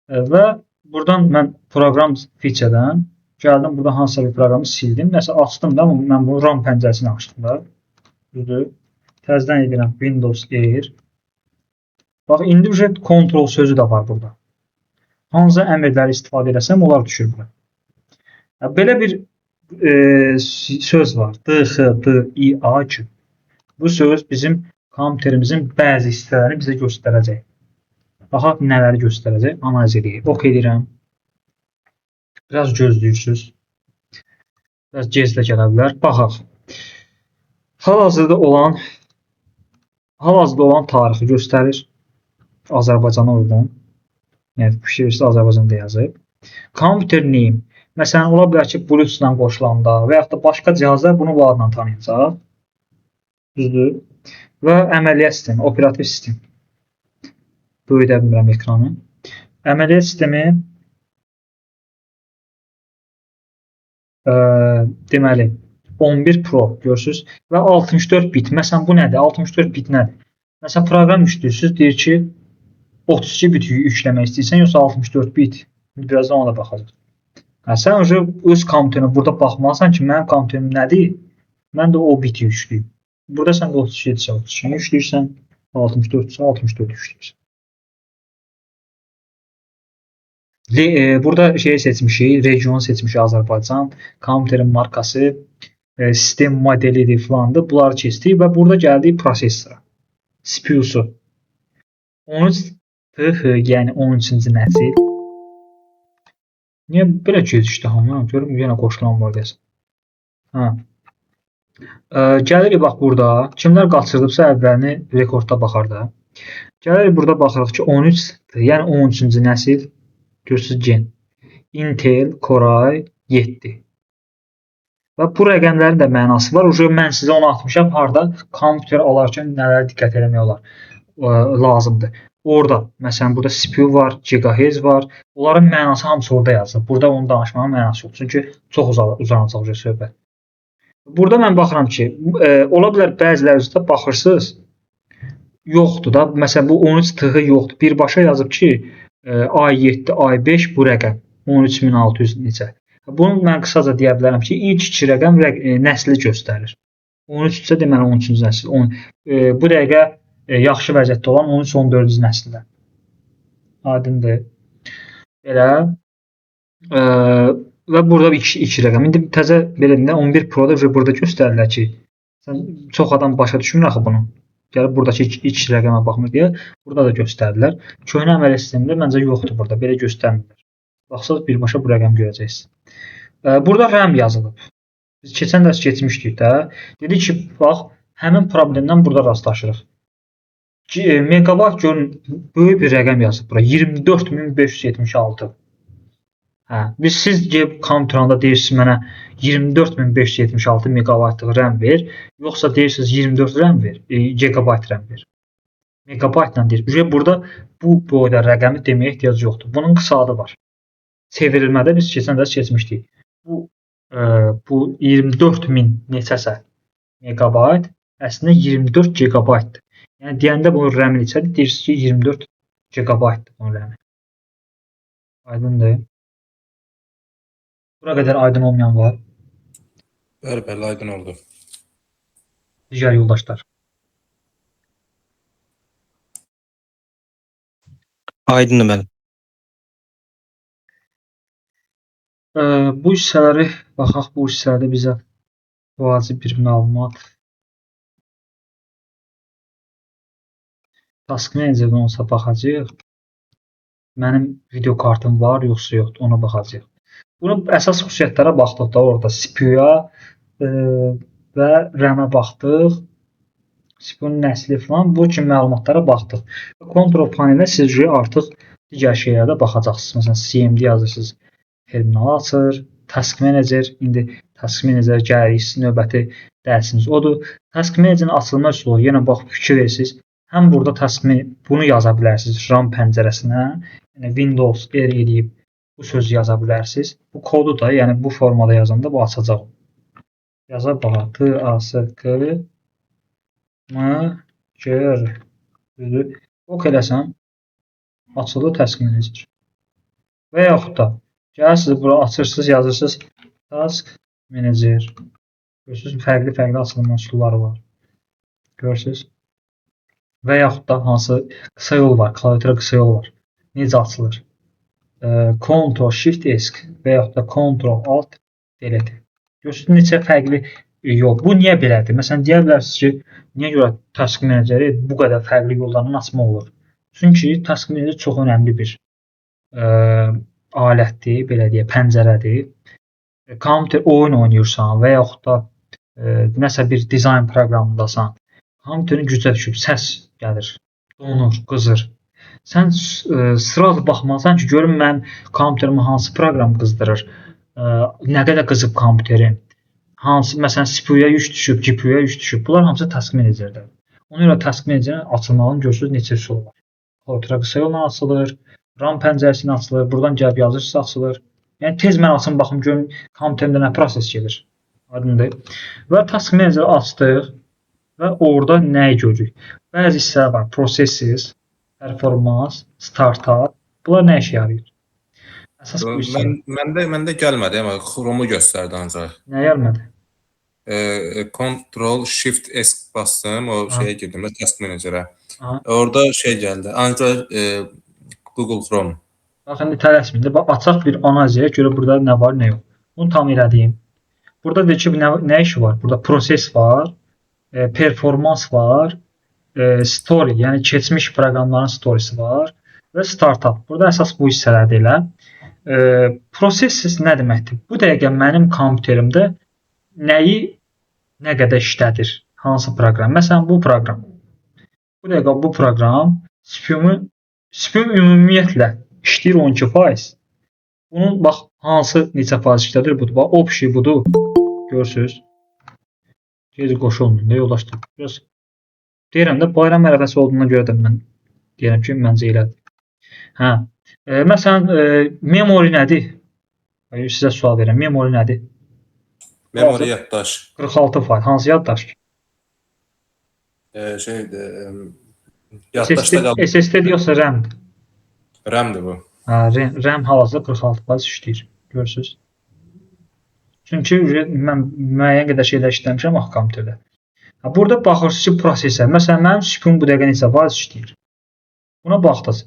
Və buradan mən proqram feature-dən gəldim, burada hansısa bir proqramı sildim. Məsələn, açdım da, mən bu RAM pəncərəsini açdım da. Düzdür. Təzədən edirəm Windows Air. Bax, indi kontrol sözü də var burada. Hansı əmrləri istifadə edəsəm, onlar düşür bura. Belə bir söz var. DXDIAC. Bu söz bizim kompüterimizin bəzi hissələrini bizə göstərəcək. Baxaq, nələri göstərəcək, analiz edək. Ok edirəm. Biraz gözləyirsiniz. Biraz gec də gələ bilər. Baxaq. Hal-hazırda olan tarixi göstərir. Azərbaycana uyğun. Yəni, fikirləşsə Azərbaycanda yazıb. Computer name. Məsələn, ola bilər ki, Bluetooth-la qoşulanda və yaxud da başqa cihazlar bunu bu adla tanıyacaq. Düzdür. Və əməliyyat sistemi, operativ sistem. Böyüdə bilmirəm ekranı. Əməliyyat sistemi deməli 11 Pro görürsünüz və 64 bit. Məsələn, bu nədir? 64 bit nədir? Məsələn, proqram yüklürsünüz, deyir ki, 32 bit yükləmək istəyirsən, yoxsa 64 bit. Birazdan ona da baxacaq. Sən öz kompüterinə burada baxmalısan ki, mənim kompüterim nədir? Mən də o biti yükləyim. Burada sən 32-dirsə 32 yükləyirsən, 64-dirsə 64 yükləyirsən. Burada şeyi seçmişik, regionu seçmişik Azərbaycan, kompüterin markası, sistem modelidir filandır. Bunları keçdik və burada gəldik prosesora. CPU-su. 13TH, yəni 13-cü nəsil. Niyə belə gecikdi hamı? Görüm, yenə qoşulan var desən. Gəlirik, bax, burada. Kimlər qaçırdıbsa əvvəlini rekordda baxar da. Gəlirik, burada baxırıq ki, 13, yəni 13-cü nəsil. Görürsünüz, gen. Intel Core i7. Və bu rəqəmlərin də mənası var. Mən sizə onu atmışam. Harada kompüter alarkən nələrə diqqət eləmək olar, lazımdır. Orada, məsələn, burada CPU var, gigahertz var. Onların mənası hamısı orada yazılır. Burada onu danışmağın mənası yoxdur. Çünki çox uzanacaq söhbət. Burada mən baxıram ki, ola bilər bəzilərinizdə baxırsınız, yoxdur da. Məsələn, bu 13TH yoxdur. Birbaşa yazıb ki, i7, i5 bu rəqəm 13600 necə. Bunu mən qısaca deyə bilərəm ki, ilk 2 rəqəm nəsli göstərir. 13 isə deməli 13-cü nəsil. Bu dəqiqə yaxşı vəziyyətdə olan 13-14-cü nəsildə. Aydındır. Belə. Və burada 2 rəqəm. İndi təzə belində 11 Pro-da burada göstərirlər ki, çox adam başa düşmür axı bunu. Gəlib buradakı 2 rəqəmə baxmır deyə burada da göstərirlər. Köhnə əməliyyat sistemində məncə yoxdur burada. Belə göstərmirlər. Baxsaq birbaşa bu rəqəm görəcəksiniz. Burada RAM yazılıb. Biz keçən dərs keçmişdik də. Dedik ki, bax, həmin problemdən burada rastlaşırıq. Megabayt görün, böyük bir rəqəm yazıb bura. 24576. Siz kompüterində deyirsiniz mənə 24576 megabaytlıq RAM ver, yoxsa deyirsiniz 24 RAM ver, gigabayt RAM ver. Megabaytla deyir. Burada bu boyda rəqəmi deməyə ehtiyac yoxdur. Bunun qısa adı var. Çevrilmədə biz keçən dərs keçmişdik. Bu 24000 neçəsə megabayt əslində 24 gigabaytdır. Yəni deyəndə bunun RAM-i neçədir? Deyirsiniz ki 24 gigabaytdır bunun RAM-i. Aydındır. Bura qədər aydın olmayan var. Bəli, aydın oldu. Digər yoldaşlar. Aydındır mənim. Bu hissələri baxaq, bu hissələrdə bizə vacib bir məlumat. Task Manager-dan olsa baxacağıq. Mənim video kartım var, yoxsa yoxdur, ona baxacağıq. Bunun əsas xüsusiyyətlərə baxdıqda orada CPU-ya və RAM-ə baxdıq. CPU-nun nəsli falan bu kimi məlumatlara baxdıq. Control panelinə siz artıq digər şeylərdə baxacaqsınız. Məsələn, CMD yazırsınız, terminal açır. Task Manager, indi Task Manager gəlirik, növbəti dərsimiz odur. Task Manager-in açılma üsulu, yenə bax fikir versiniz. Həm burada Task Manager bunu yaza bilərsiniz RAM pəncərəsinə. Yəni Windows R edib bu sözü yaza bilərsiniz. Bu kodu da, yəni bu formada yazanda bu açacaq. Yaza bax, TASK M OK eləsəm açılır Task Manager. Və yaxud da gəlirsiniz bura açırsınız, yazırsınız Task Manager. Görürsünüz, fərqli açılma üsulları var. Görürsünüz. Və yaxud da hansı qısa yol var, klaviatura qısa yol var. Necə açılır? Ctrl Shift ESC və yaxud da Ctrl Alt Delete. Görürsünüz, neçə fərqli yol. Bu niyə belədir? Məsələn, deyə bilərsiniz ki, niyə görə Task Manager-i bu qədər fərqli yollarla açmaq olur? Çünki Task Manager çox önəmli bir alətdir, belə deyə, pəncərədir. Kompüter oyun oynayırsan və yaxud da nəsə bir dizayn proqramındasan, kompüterin gücə düşüb, səs gəlir, donur, qızır. Sən sırada baxmalısan ki, görüm mən kompüterimi hansı proqram qızdırır, nə qədər qızıb kompüterim, hansı, məsələn, CPU-ya yük düşüb, GPU-ya yük düşüb, bunlar hamısı Task Manager-də. Ona görə Task Manager-in açılmağını görürsünüz, neçə üsul var. Klaviatura qısa yolla açılır, RAM pəncərəsindən açılır, buradan gəlib yazırsınız, açılır. Yəni tez mən açım, baxım görüm kompüterimdə nə proses gedir. Aydındır. Və Task Manager açdıq və orada nəyi görürük? Bəzi hissələr var. Processes, performans, startup. Bunlar nə işə yarayır? Əsas bu hissə. Məndə gəlmədi, amma Chrome-u göstərdi ancaq. Nə gəlmədi? Ctrl Shift S bastım, o şeyə girdim, Task Manager-ə. Orada şey gəldi. Ancaq Google Chrome. Bax, indi tələsməyin. Bax, açaq bir analizə görə burada nə var, nə yox. Bunu tam elədiyim. Burada deyək ki, nə işi var? Burada proses var, performans var, story, yəni keçmiş proqramların storisi var və startup. Burada əsas bu hissələrdir elə. Proses nə deməkdir? Bu dəqiqə mənim kompüterimdə nəyi nə qədər işlədir? Hansı proqram? Məsələn, bu proqram. Bu dəqiqə bu proqram CPU ümumiyyətlə işləyir 12%. Bunun bax hansı neçə faiz işlədir budur. Bax общий budur. Görürsüz. Gec qoşulmayın da yoldaşlar. Biraz deyirəm də bayram ərəfəsi olduğuna görə də mən deyirəm ki, məncə elədir. Hə. Məsələn, memory nədir? Sizə sual verirəm. Memory nədir? Memory yaddaş. 46%. Hansı yaddaş? Şeydir. Yaddaşda qalır. SSD yoxsa RAM-dir? RAM-dir bu. RAM hal-hazırda 46% işləyir. Görürsüz? Çünki mən müəyyən qədər şeylər işləmişəm axı kompüterdə. Burada baxırsınız ki, prosesə. Məsələn, mənim CPU-m bu dəqiqə neçə faiz işləyir? Buna baxdınız.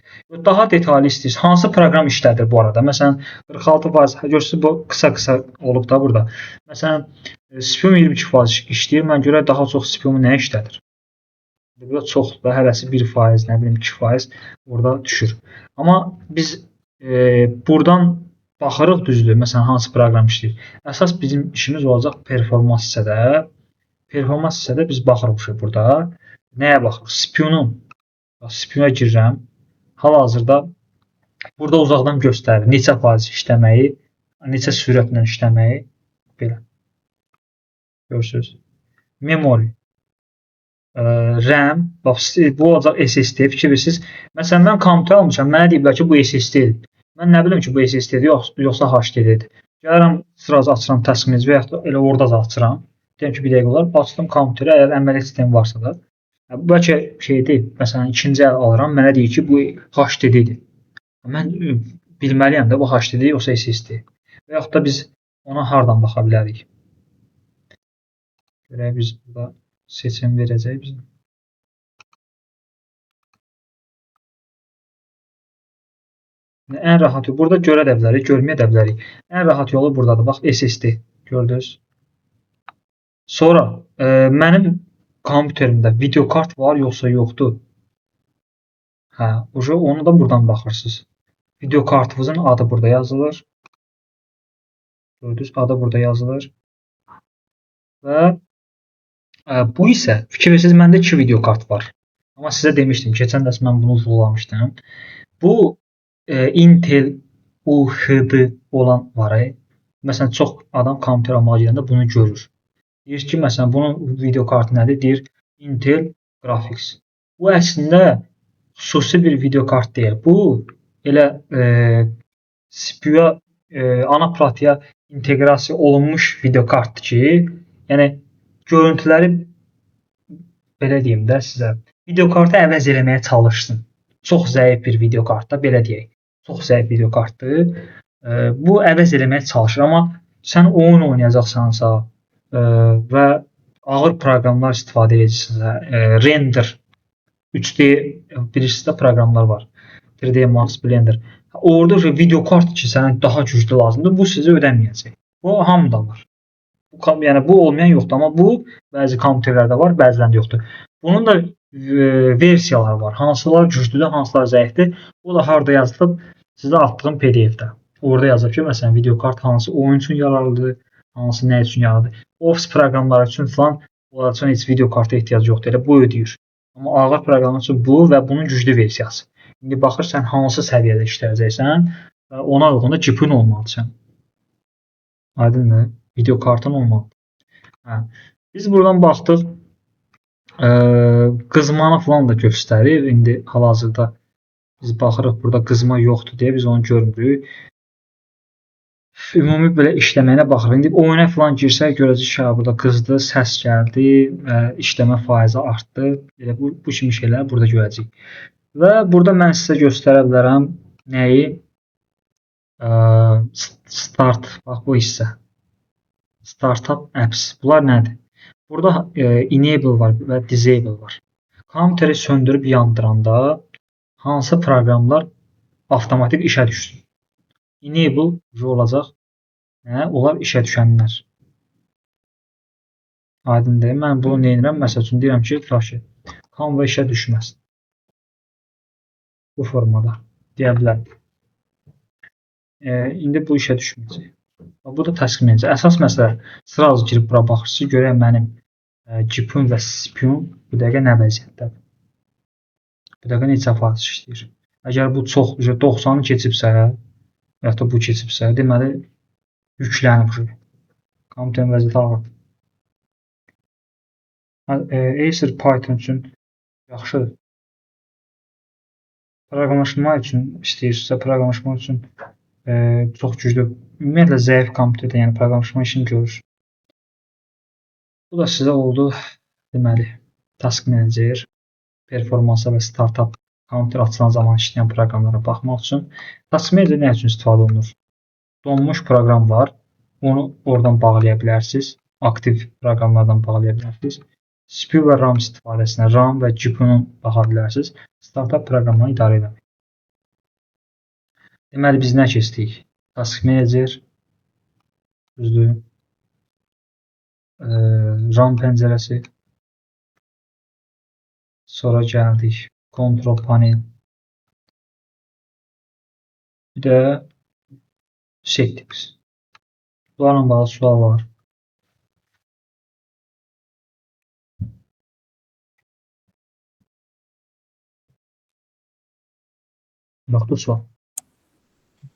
Daha detallı istəyirsiniz. Hansı proqram işlədir bu arada? Məsələn, 46%. Görürsüz, bu qısa olub da burada. Məsələn, CPU-m 22% işləyir. Mən görə daha çox CPU-mu nə işlədir? Burada çoxdur da, hərəsi 1%, nə bilim 2% orada düşür. Amma biz buradan baxırıq düzdür, məsələn, hansı proqram işləyir. Əsas bizim işimiz olacaq performans hissədə. Performans hissədə biz baxırıq burada. Nəyə baxırıq? CPU-ya girirəm. Hal-hazırda burada uzaqdan göstərir. Neçə faiz işləməyi, neçə sürətlə işləməyi. Belə. Görürsünüz. Memory. RAM, bax, bu olacaq SSD, fikir verirsiniz. Məsələn, mən kompüter almışam, mənə deyiblər ki, bu SSD-dir. Mən nə bilim ki, bu SSD-dir, yoxsa HDD-dir. Gəlirəm, sırası açıram Task Manager və yaxud da elə orada da açıram. Deyəm ki, bir dəqiqə olar, açdım kompüteri, əgər əməliyyat sistemi varsa da. Bəlkə şeydir, məsələn, ikinci əl alıram, mənə deyir ki, bu HDD-dir. Mən bilməliyəm də, bu HDD yoxsa SSD. Və yaxud da biz ona hardan baxa bilərik? Görək, biz burada seçim verəcək bizə. Ən rahat yolu burada görə də bilərik, görməyə də bilərik. Ən rahat yolu burdadır. Bax SSD gördünüz. Sonra mənim kompüterimdə video kart var yoxsa yoxdur? Hə, onu da buradan baxırsınız. Video kartınızın adı burada yazılır. Gördünüz, adı burada yazılır. Və bu isə fikir verirsiniz, məndə 2 video kart var. Amma sizə demişdim, keçən dərs mən bunu vurgulamışdım. Bu Intel UHD olan var. Məsələn, çox adam kompüter almağa gedəndə bunu görür. Deyir ki, məsələn, bunun video kartı nədir? Deyir Intel Graphics. Bu əslində xüsusi bir video kart deyil. Bu elə CPU-ya, anaparata inteqrasiya olunmuş video kartdır ki, yəni görüntüləri belə deyim də sizə, video kartı əvəz eləməyə çalışsın. Çox zəif bir video kartda, belə deyək. Çox zəif video kartdır. Bu əvəz eləməyə çalışır, amma sən oyun oynayacaqsansa və ağır proqramlar istifadə edəcəksinsə, render 3D bilirsiniz də proqramlar var. 3D Max, Blender. Orada video kart ki, sənə daha güclü lazımdır. Bu sizə ödəməyəcək. Bu hamıda var. Yəni bu olmayan yoxdur, amma bu bəzi kompüterlərdə var, bəzilərində yoxdur. Bunun da versiyaları var. Hansılar güclüdür, hansılar zəifdir. O da harda yazılıb? Sizə atdığım PDF-də. Orada yazılıb ki, məsələn, video kart hansı oyun üçün yararlıdır, hansı nə üçün yararlıdır. Office proqramları üçün falan, onlar üçün heç video karta ehtiyac yoxdur. Elə bu ödəyir. Amma ağır proqramlar üçün bu və bunun güclü versiyası. İndi baxırsan hansı səviyyədə işləyəcəksən və ona uyğun da GPU-nun olmalıdır. Aydındır? Video kartın olmalıdır. Hə. Biz buradan baxdıq. Qızmanı falan da göstərir. İndi hal-hazırda biz baxırıq, burada qızma yoxdur deyə biz onu görmürük. Ümumi belə işləməyinə baxırıq. İndi oyuna falan girsək görəcəyik ki, burada qızdı, səs gəldi və işləmə faizi artdı. Elə bu kimi şeyləri burada görəcəyik. Və burada mən sizə göstərə bilərəm nəyi? Start, bax bu hissə. Startup apps. Bunlar nədir? Burada enable var və disable var. Kompüteri söndürüb yandıranda hansı proqramlar avtomatik işə düşsün? Enable olacaq. Onlar işə düşənlər. Aydındır. Mən bunu nə edirəm? Məsəl üçün deyirəm ki, Canva işə düşməsin. Bu formada deyə bilərəm. İndi bu işə düşməyəcək. Bu da təslim edəcək. Əsas məsələ sırası girib bura baxırsınız, görək mənim GPU və CPU bu dəqiqə nə vəziyyətdədir. Bu dəqiqə neçə faiz işləyir. Əgər bu çox 90-ı keçibsə, və ya da bu keçibsə, deməli yüklənib. Kompüterin vəziyyəti ağırdır. Acer Python üçün yaxşıdır. Proqramlaşma üçün istəyirsinizsə, proqramlaşma üçün çox güclü. Ümumiyyətlə zəif kompüterdə, yəni proqramlaşma işini görür. Bu da sizə oldu, deməli, task manager, performansa və startup kompüter açılan zaman işləyən proqramlara baxmaq üçün. Task manager nə üçün istifadə olunur? Donmuş proqram var, onu oradan bağlaya bilərsiniz, aktiv proqramlardan bağlaya bilərsiniz. CPU və RAM istifadəsinə, RAM və GPU-nun baxa bilərsiniz. Startup proqramlarını idarə edəmək. Deməli, biz nə keçdik? Task Manager, düzdür. RAM pəncərəsi. Sonra gəldik. Control panel. Bir də Settings. Bunlarla bağlı sual var. Yoxdur sual.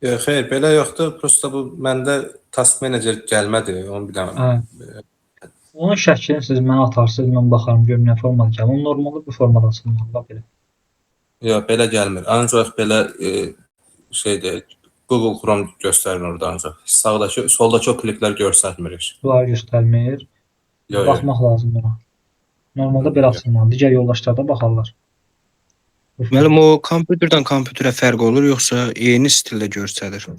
Xeyr, belə yoxdur. Prosta bu məndə Task Manager gəlmədi. Onu bir dənə. Onun şəklini siz mənə atarsınız, mən baxarım, görüm nə formada gəlir. Onun normalda bu formada açılmalı, belə. Yox, belə gəlmir. Ancaq belə şeydir, Google Chrome göstərir orada ancaq. Sağdakı, soldakı o kliklər göstərmir. Bunları göstərmir. Baxmaq lazımdır ona. Normalda belə açılmalı. Digər yoldaşlar da baxarlar. Müəllim, o kompüterdən kompüterə fərq olur, yoxsa eyni stildə göstərir?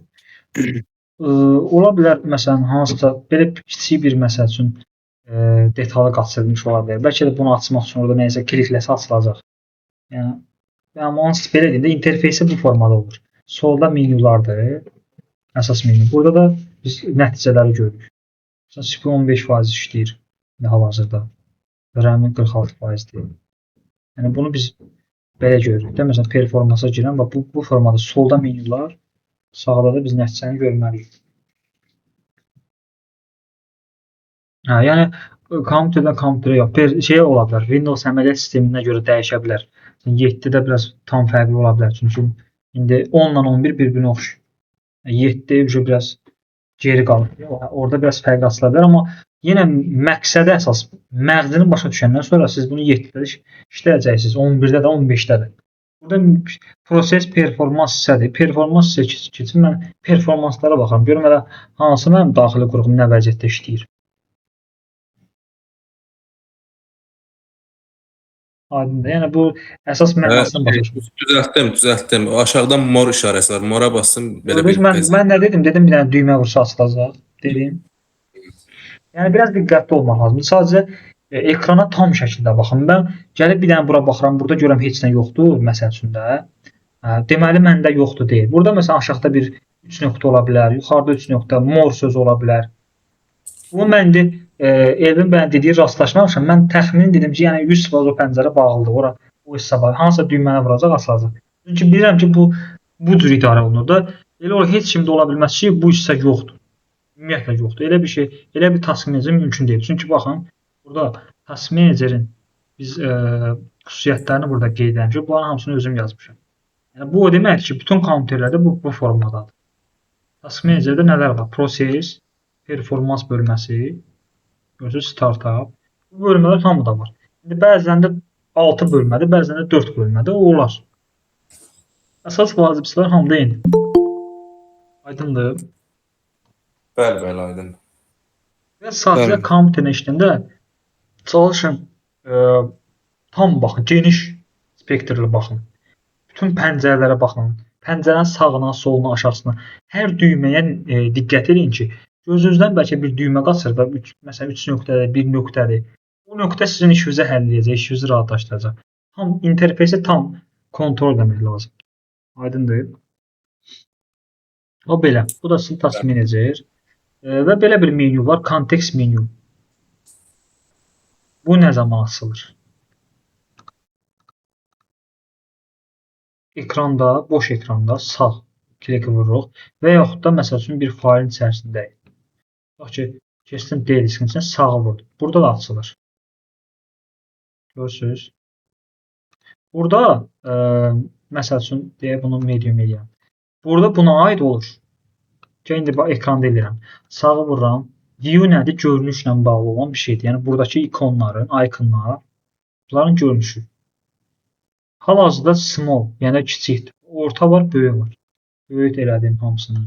Ola bilər, məsələn, hansısa belə kiçik bir məsəl üçün detalı qaçırılmış ola bilər. Bəlkə də bunu açmaq üçün orada nəyisə klikləsə açılacaq. Yəni, amma onu belə deyim də, interfeysi bu formada olur. Solda menyulardır. Əsas menyu. Burada da biz nəticələri görürük. Məsələn, CPU 15% işləyir hal-hazırda. RAM 46%dir. Yəni bunu biz belə görürük. Də məsələn, performansa girən və bu formada solda menyular, sağda da biz nəticəni görməliyik. Yəni kompüterdən kompüterə yox, şey ola bilər. Windows əməliyyat sisteminə görə dəyişə bilər. 7-də biraz tam fərqli ola bilər. Çünki indi 10 ilə 11 bir-birinə oxşuyur. 7 biraz geri qalır. Orada biraz fərq asıla bilər, amma yenə məqsədə əsas məğzini başa düşəndən sonra siz bunu 7-də işləyəcəksiniz, 11-də də, 15-də də. Burada proses performans hissədir. Performans hissəsi keçin, mən performanslara baxıram. Görüm hələ hansı mənim daxili qurğum nə vəziyyətdə işləyir. Aydındır. Yəni bu əsas mənasını başa düşürəm. Düzəltdim. O aşağıdan mor işarəsi var. Mora basın belə bir Mən nə dedim? Dedim bir dənə düymə vursa açılacaq. Dedim. Yəni biraz diqqətli olmaq lazımdır. Sadəcə ekrana tam şəkildə baxın. Mən gəlib bir dənə bura baxıram, burada görürəm heç nə yoxdur məsəl üçün də. Deməli məndə yoxdur deyil. Burada məsələn aşağıda bir 3 nöqtə ola bilər, yuxarıda 3 nöqtə, mor söz ola bilər. Bu məndə Elvin bəyə dediyi rastlaşmamışam. Mən təxmini dedim ki, yəni 100% o pəncərə bağlıdır. Ora o hissə var. Hansısa düyməni vuracaq, açılacaq. Çünki bilirəm ki, bu cür idarə olunur da. Elə ola heç kimdə ola bilməz ki, bu hissə yoxdur. Ümumiyyətlə yoxdur. Elə bir şey, elə bir task manager mümkün deyil. Çünki baxın, burada task managerin biz xüsusiyyətlərini burada qeyd etmişik. Bunların hamısını özüm yazmışam. Yəni bu o deməkdir ki, bütün kompüterlərdə bu formadadır. Task managerdə nələr var? Proses, performans bölməsi, görürsüz, startup. Bu bölmələr hamıda var. İndi bəzən də 6 bölmədir, bəzən də 4 bölmədir. O olar. Əsas vazifələr hamıda eynidir. Aydındır. Bəli, aydın. Və sadəcə kompüterlə işləndə çalışın tam baxın, geniş spektrli baxın. Bütün pəncərələrə baxın. Pəncərənin sağına, soluna, aşağısına. Hər düyməyə diqqət edin ki, gözünüzdən bəlkə bir düymə qaçır və məsələn 3 nöqtədir, 1 nöqtədir. O nöqtə sizin işinizi həll edəcək, işinizi rahatlaşdıracaq. Tam interfeysi tam kontrol etmək lazım. Aydındır? O belə. Bu da sizin task manager. Və belə bir menyu var, kontekst menyu. Bu nə zaman açılır? Ekranda, boş ekranda sağ klik vururuq və yaxud da məsəl üçün bir faylın içərisindəyik. Bax ki, keçsin D diskin içində sağa vurdum. Burada da açılır. Görürsünüz? Burada məsəl üçün deyə bunu medium eləyəm. Burada buna aid olur. İndi ekranda eləyirəm. Sağa vururam. View nədir? Görünüşlə bağlı olan bir şeydir. Yəni buradakı ikonların, iconlar, bunların görünüşü. Hal-hazırda small, yəni kiçik, orta var, böyük var. Böyük elədim hamısını.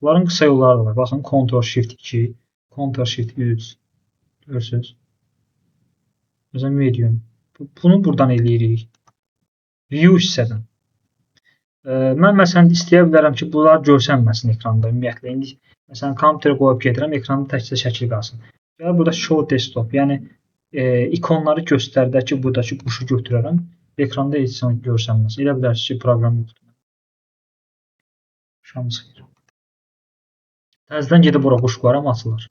Bunların qısa yolları da var. Baxın, Ctrl+Shift+2, Ctrl+Shift+3. Görürsünüz? Məsələn, medium. Bunu buradan eləyirik. View hissədən. Mən məsələn istəyə bilərəm ki, bunlar görsənməsin ekranda ümumiyyətlə. İndi məsələn kompüterə qoyub gedirəm, ekranda təkcə şəkil qalsın. Ya burada show desktop, yəni ikonları göstərdə ki, buradakı quşu götürərəm, ekranda heç nə görsənməz. Elə bilərsiniz ki, proqram yoxdur. Şamız xeyir. Təzədən gedib bura quş qoyaram, açılır.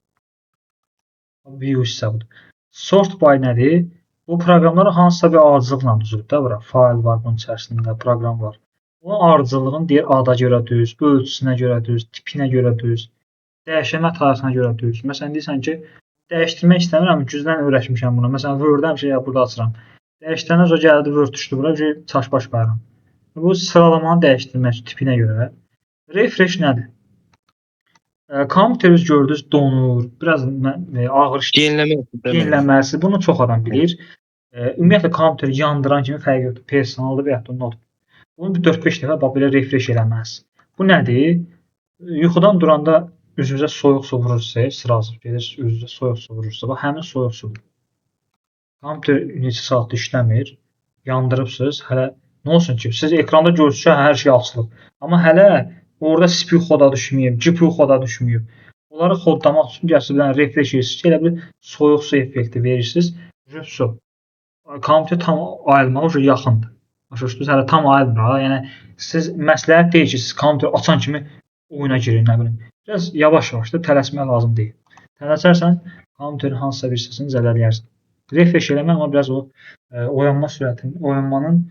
View hissə budur. Sort by nədir? Bu proqramları hansısa bir ardıcılıqla düzülüb də bura. Fayl var bunun içərisində, proqram var. Onun ardıcılığını deyir ada görə düz, ölçüsünə görə düz, tipinə görə düz, dəyişmə tarixinə görə düz. Məsələn, deyirsən ki, dəyişdirmək istəmirəm, gücdən öyrəşmişəm buna. Məsələn, Word-dən şey burada açıram. Dəyişdirəndən sonra gəldi Word düşdü bura, çaş-baş qayıram. Bu sıralamanı dəyişdirmək tipinə görə. Refresh nədir? Kompüteriniz gördünüz donur, biraz ağır yenilənməsi. Bunu çox adam bilir. Ümumiyyətlə kompüteri yandıran kimi fərqi yoxdur. Personaldır və yaxud da notebook. Bunu bir 4-5 dəfə bax belə refresh eləməz. Bu nədir? Yuxudan duranda üzünüzə soyuq su vurursa, sırası gedirsiniz, üzünüzə soyuq su vurursa, bax həmin soyuq sudur. Kompüter neçə saatda işləmir, yandırıbsınız. Hələ nə olsun ki, siz ekranda görürsünüz ki, hər şey açılıb. Amma hələ orada CPU xoda düşməyib, GPU xoda düşməyib. Onları xodlamaq üçün gəlsiniz, refresh edirsiniz ki, elə bir soyuq su effekti verirsiniz. Su. Kompüter tam ayılmağa yaxındır. Başa düşdünüz? Hələ tam ayrılmır ha. Yəni siz məsləhət deyil ki, siz kompüter açan kimi oyuna girin, nə bilim. Biraz yavaş-yavaş da tələsmək lazım deyil. Tələsərsən kompüterin hansısa bir hissəsini zədələyərsən. Refresh eləmək amma biraz o oyanmanın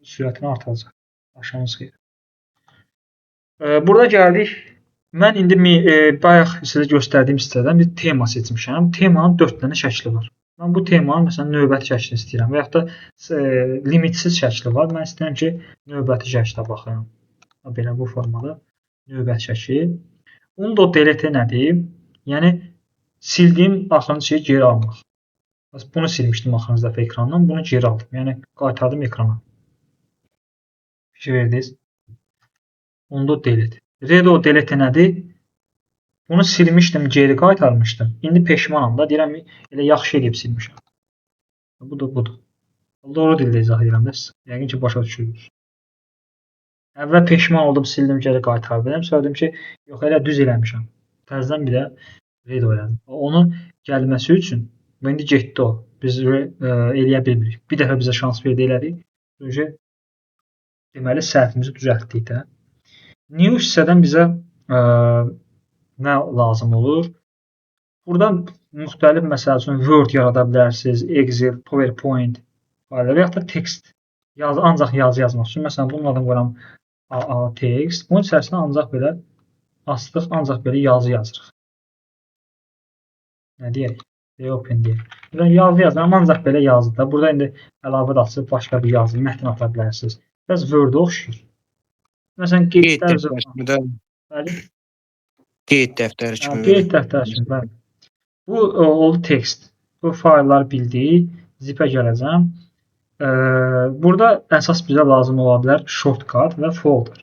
sürətini artıracaq. Aşağınız xeyir. Burada gəldik. Mən indi bayaq sizə göstərdiyim hissədən bir tema seçmişəm. Temanın 4 dənə şəkli var. Mən bu temanın məsələn növbəti şəklini istəyirəm və yaxud da limitsiz şəkli var. Mən istəyirəm ki, növbəti şəklə baxım. Belə bu formada növbəti şəkil. Bunu da delete nədir? Yəni sildiyim axırıncı şeyi geri almaq. Bunu silmişdim axırıncı dəfə ekrandan. Bunu geri aldım. Yəni qaytardım ekrana. Fikir verdiniz? Onu da delete. Redo delete nədir? Bunu silmişdim, geri qaytarmışdım. İndi peşmanam da. Deyirəm, elə yaxşı edib silmişəm. Bu da budur. Doğru dildə izah edirəm də siz. Yəqin ki, başa düşürsünüz. Əvvəl peşman oldum, sildim, geri qaytardım. Söylədim ki, yox, elə düz eləmişəm. Təzədən bir də redo elədim. Onu gəlməsi üçün, indi getdi o. Biz eləyə bilmirik. Bir dəfə bizə şans verdi, elədik. Çünki deməli, səhvimizi düzəltdik də. New hissədən bizə nə lazım olur? Buradan müxtəlif məsəl üçün Word yarada bilərsiniz, Excel, PowerPoint və yaxud da text. Ancaq yazı yazmaq üçün. Məsələn, bunun adını qoyuram AA text. Bunun içərisində ancaq belə astıq, ancaq belə yazı yazırıq. Nə deyək? Open deyək. Buradan yazı yazıram, ancaq belə yazıda. Burada indi əlavə də açıb başqa bir yazı, mətn ata bilərsiniz. Biraz Word-ə oxşuyur. Məsələn, qeyd dəftəri kimi. Qeyd dəftəri kimi, bəli. Bu oldu text. Bu faylları bildik. Zip-ə gələcəm. Burada əsas bizə lazım ola bilər shortcut və folder.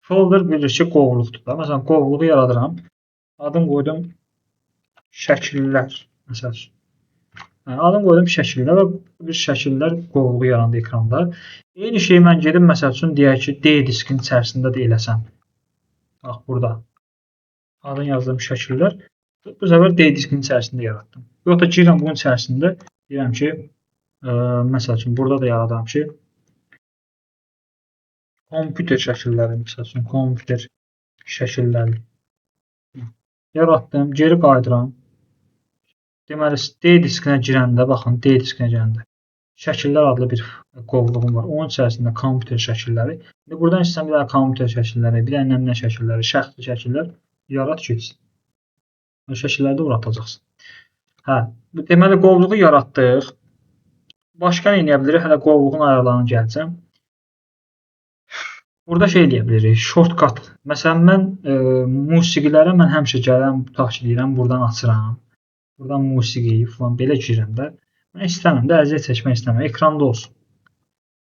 Folder bilir ki, qovluqdur da. Məsələn, qovluğu yaradıram. Adım qoydum şəkillər. Məsəl üçün. Adım qoydum şəkillər və bir şəkillər qovluğu yarandı ekranda. Eyni şeyi mən gedib, məsəl üçün, deyək ki, D diskin içərisində də eləsəm. Bax, burada. Adını yazdığım şəkillər. Bu səfər D diskin içərisində yaratdım. Yox da girirəm bunun içərisində. Deyirəm ki, məsəl üçün, burada da yaradıram ki, kompüter şəkilləri, məsəl üçün, kompüter şəkilləri yaratdım. Geri qayıdıram. Deməli, D diskinə girəndə, baxın, D diskinə girəndə şəkillər adlı bir qovluğum var. Onun içərisində kompüter şəkilləri. İndi buradan istəyirəm bir dənə kompüter şəkilləri, bir dənə nəmnə şəkilləri, şəxsi şəkillər yarat keçsin. O şəkilləri də uğratacaqsın. Deməli, qovluğu yaratdıq. Başqa nə edə bilirik? Hələ qovluğun ayarlarına gələcəm. Burada şey deyə bilirik, shortcut. Məsələn, mən musiqilərə mən həmişə gələm, tutaq ki, deyirəm, buradan açıram. Buradan musiqi falan belə girirəm də. Mən istəmirəm də, əziyyət çəkmək istəmirəm. Ekranda olsun.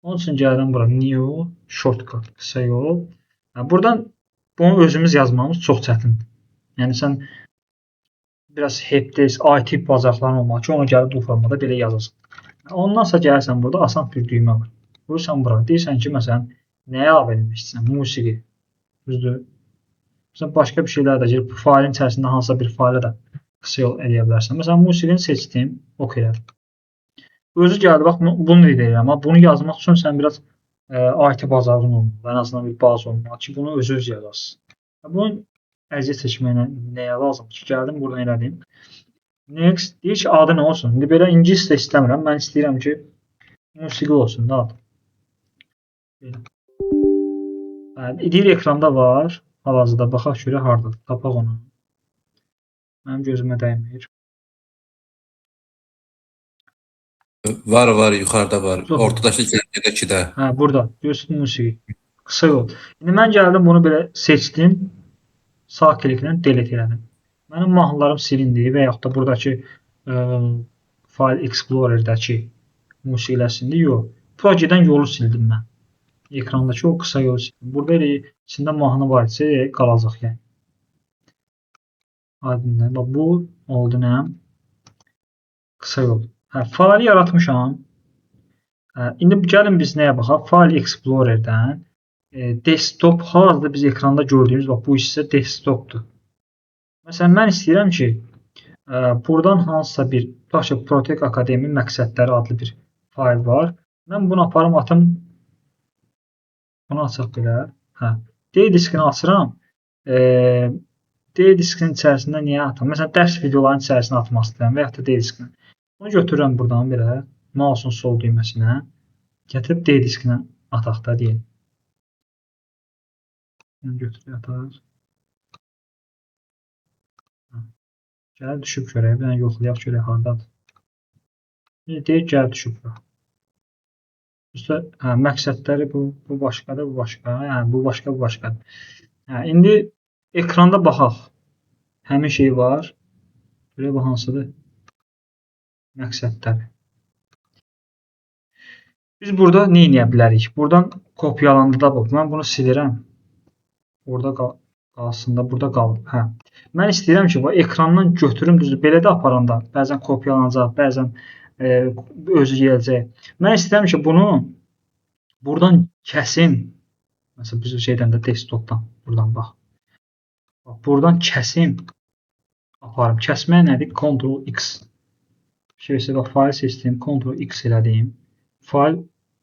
Onun üçün gəlirəm bura. New, shortcut, qısa yol. Buradan bunu özümüz yazmamız çox çətindir. Yəni, sən biraz helpdesk, IT bacarıqların olmalı ki, onu gəlib bu formada belə yazasın. Ondan sonra gəlirsən burada, asan bir düymə var. Vurursan bura. Deyirsən ki, məsələn, nəyə əlavə etmək istəyirsən? Musiqi. Düzdür. Məsələn, başqa bir şeylər də girib, bu failin içərisində hansısa bir failə də qısa yol eləyə bilərsən. Məsələn, musiqini seçdim, OK elədim. Özü gəldi, bax, bunu deyirəm, amma bunu yazmaq üçün sən biraz IT bacarığın olmalı, ən azından bir baz olmalı ki, bunu öz yazasın. Bunun əziyyət çəkməyinə nəyə lazımdır ki, gəldim, buradan elədim. Next, deyir ki, adı nə olsun? İndi belə ingilis də istəmirəm, mən istəyirəm ki, musiqi olsun da adı. Deyir, ekranda var, hal-hazırda baxaq görək hardadır, tapaq onu. Mənim gözümə dəymir. Var, yuxarıda var. Ortadakı cərgədəki də. Burada. Görürsünüz musiqi. Qısa yol. İndi mən gəldim, bunu belə seçdim. Sağ kliklə delete elədim. Mənim mahnılarım silindi və yaxud da buradakı File Explorer'dəki musiqilər silindi. Yox. Projedən yolu sildim mən. Ekrandakı o qısa yolu sildim. Burada elə içində mahnı var isə qalacaq yəni. Adında. Bax, bu oldu nə? Qısa yol. Faili yaratmışam. İndi gəlin biz nəyə baxaq? File Explorer'dən desktop, hal-hazırda biz ekranda gördüyümüz bax, bu hissə desktopdur. Məsələn, mən istəyirəm ki, buradan hansısa bir, tutaq ki, Protect Academy məqsədləri adlı bir fayl var. Mən bunu aparım, atım Bunu açaq belə. Hə. D diskini açıram. D diskinin içərisində niyə atam? Məsələn, dərs videolarının içərisinə atmaq istəyirəm və ya da D diskinə. Bunu götürürəm buradan belə, mouse'un sol düyməsinə. Gətirib D diskinə ataq da deyək. Bunu götürüb ataq. Gəl düşüb görək. Bir dənə yoxlayaq görək hardadır. Deyək gəl düşüb. Üstə məqsədləri bu başqadır, bu başqa. Yəni bu başqa, bu başqadır. İndi ekranda baxaq. Həmin şey var. Görək bu hansıdır? Məqsədləri. Biz burada nə edə bilərik? Buradan kopyalandı da bu. Mən bunu silirəm. Orada qalsın da, burada qalıb. Hə. Mən istəyirəm ki, bu ekrandan götürüm düzdür. Belə də aparanda bəzən kopyalanacaq, bəzən özü gələcək. Mən istəyirəm ki, bunu buradan kəsim. Məsələn, biz şeydən də desktopdan buradan bax. Buradan kəsim. Aparım. Kəsmək nədir? Ctrl X. Şeysə bax, fayl seçdim, Ctrl X elədim. Fayl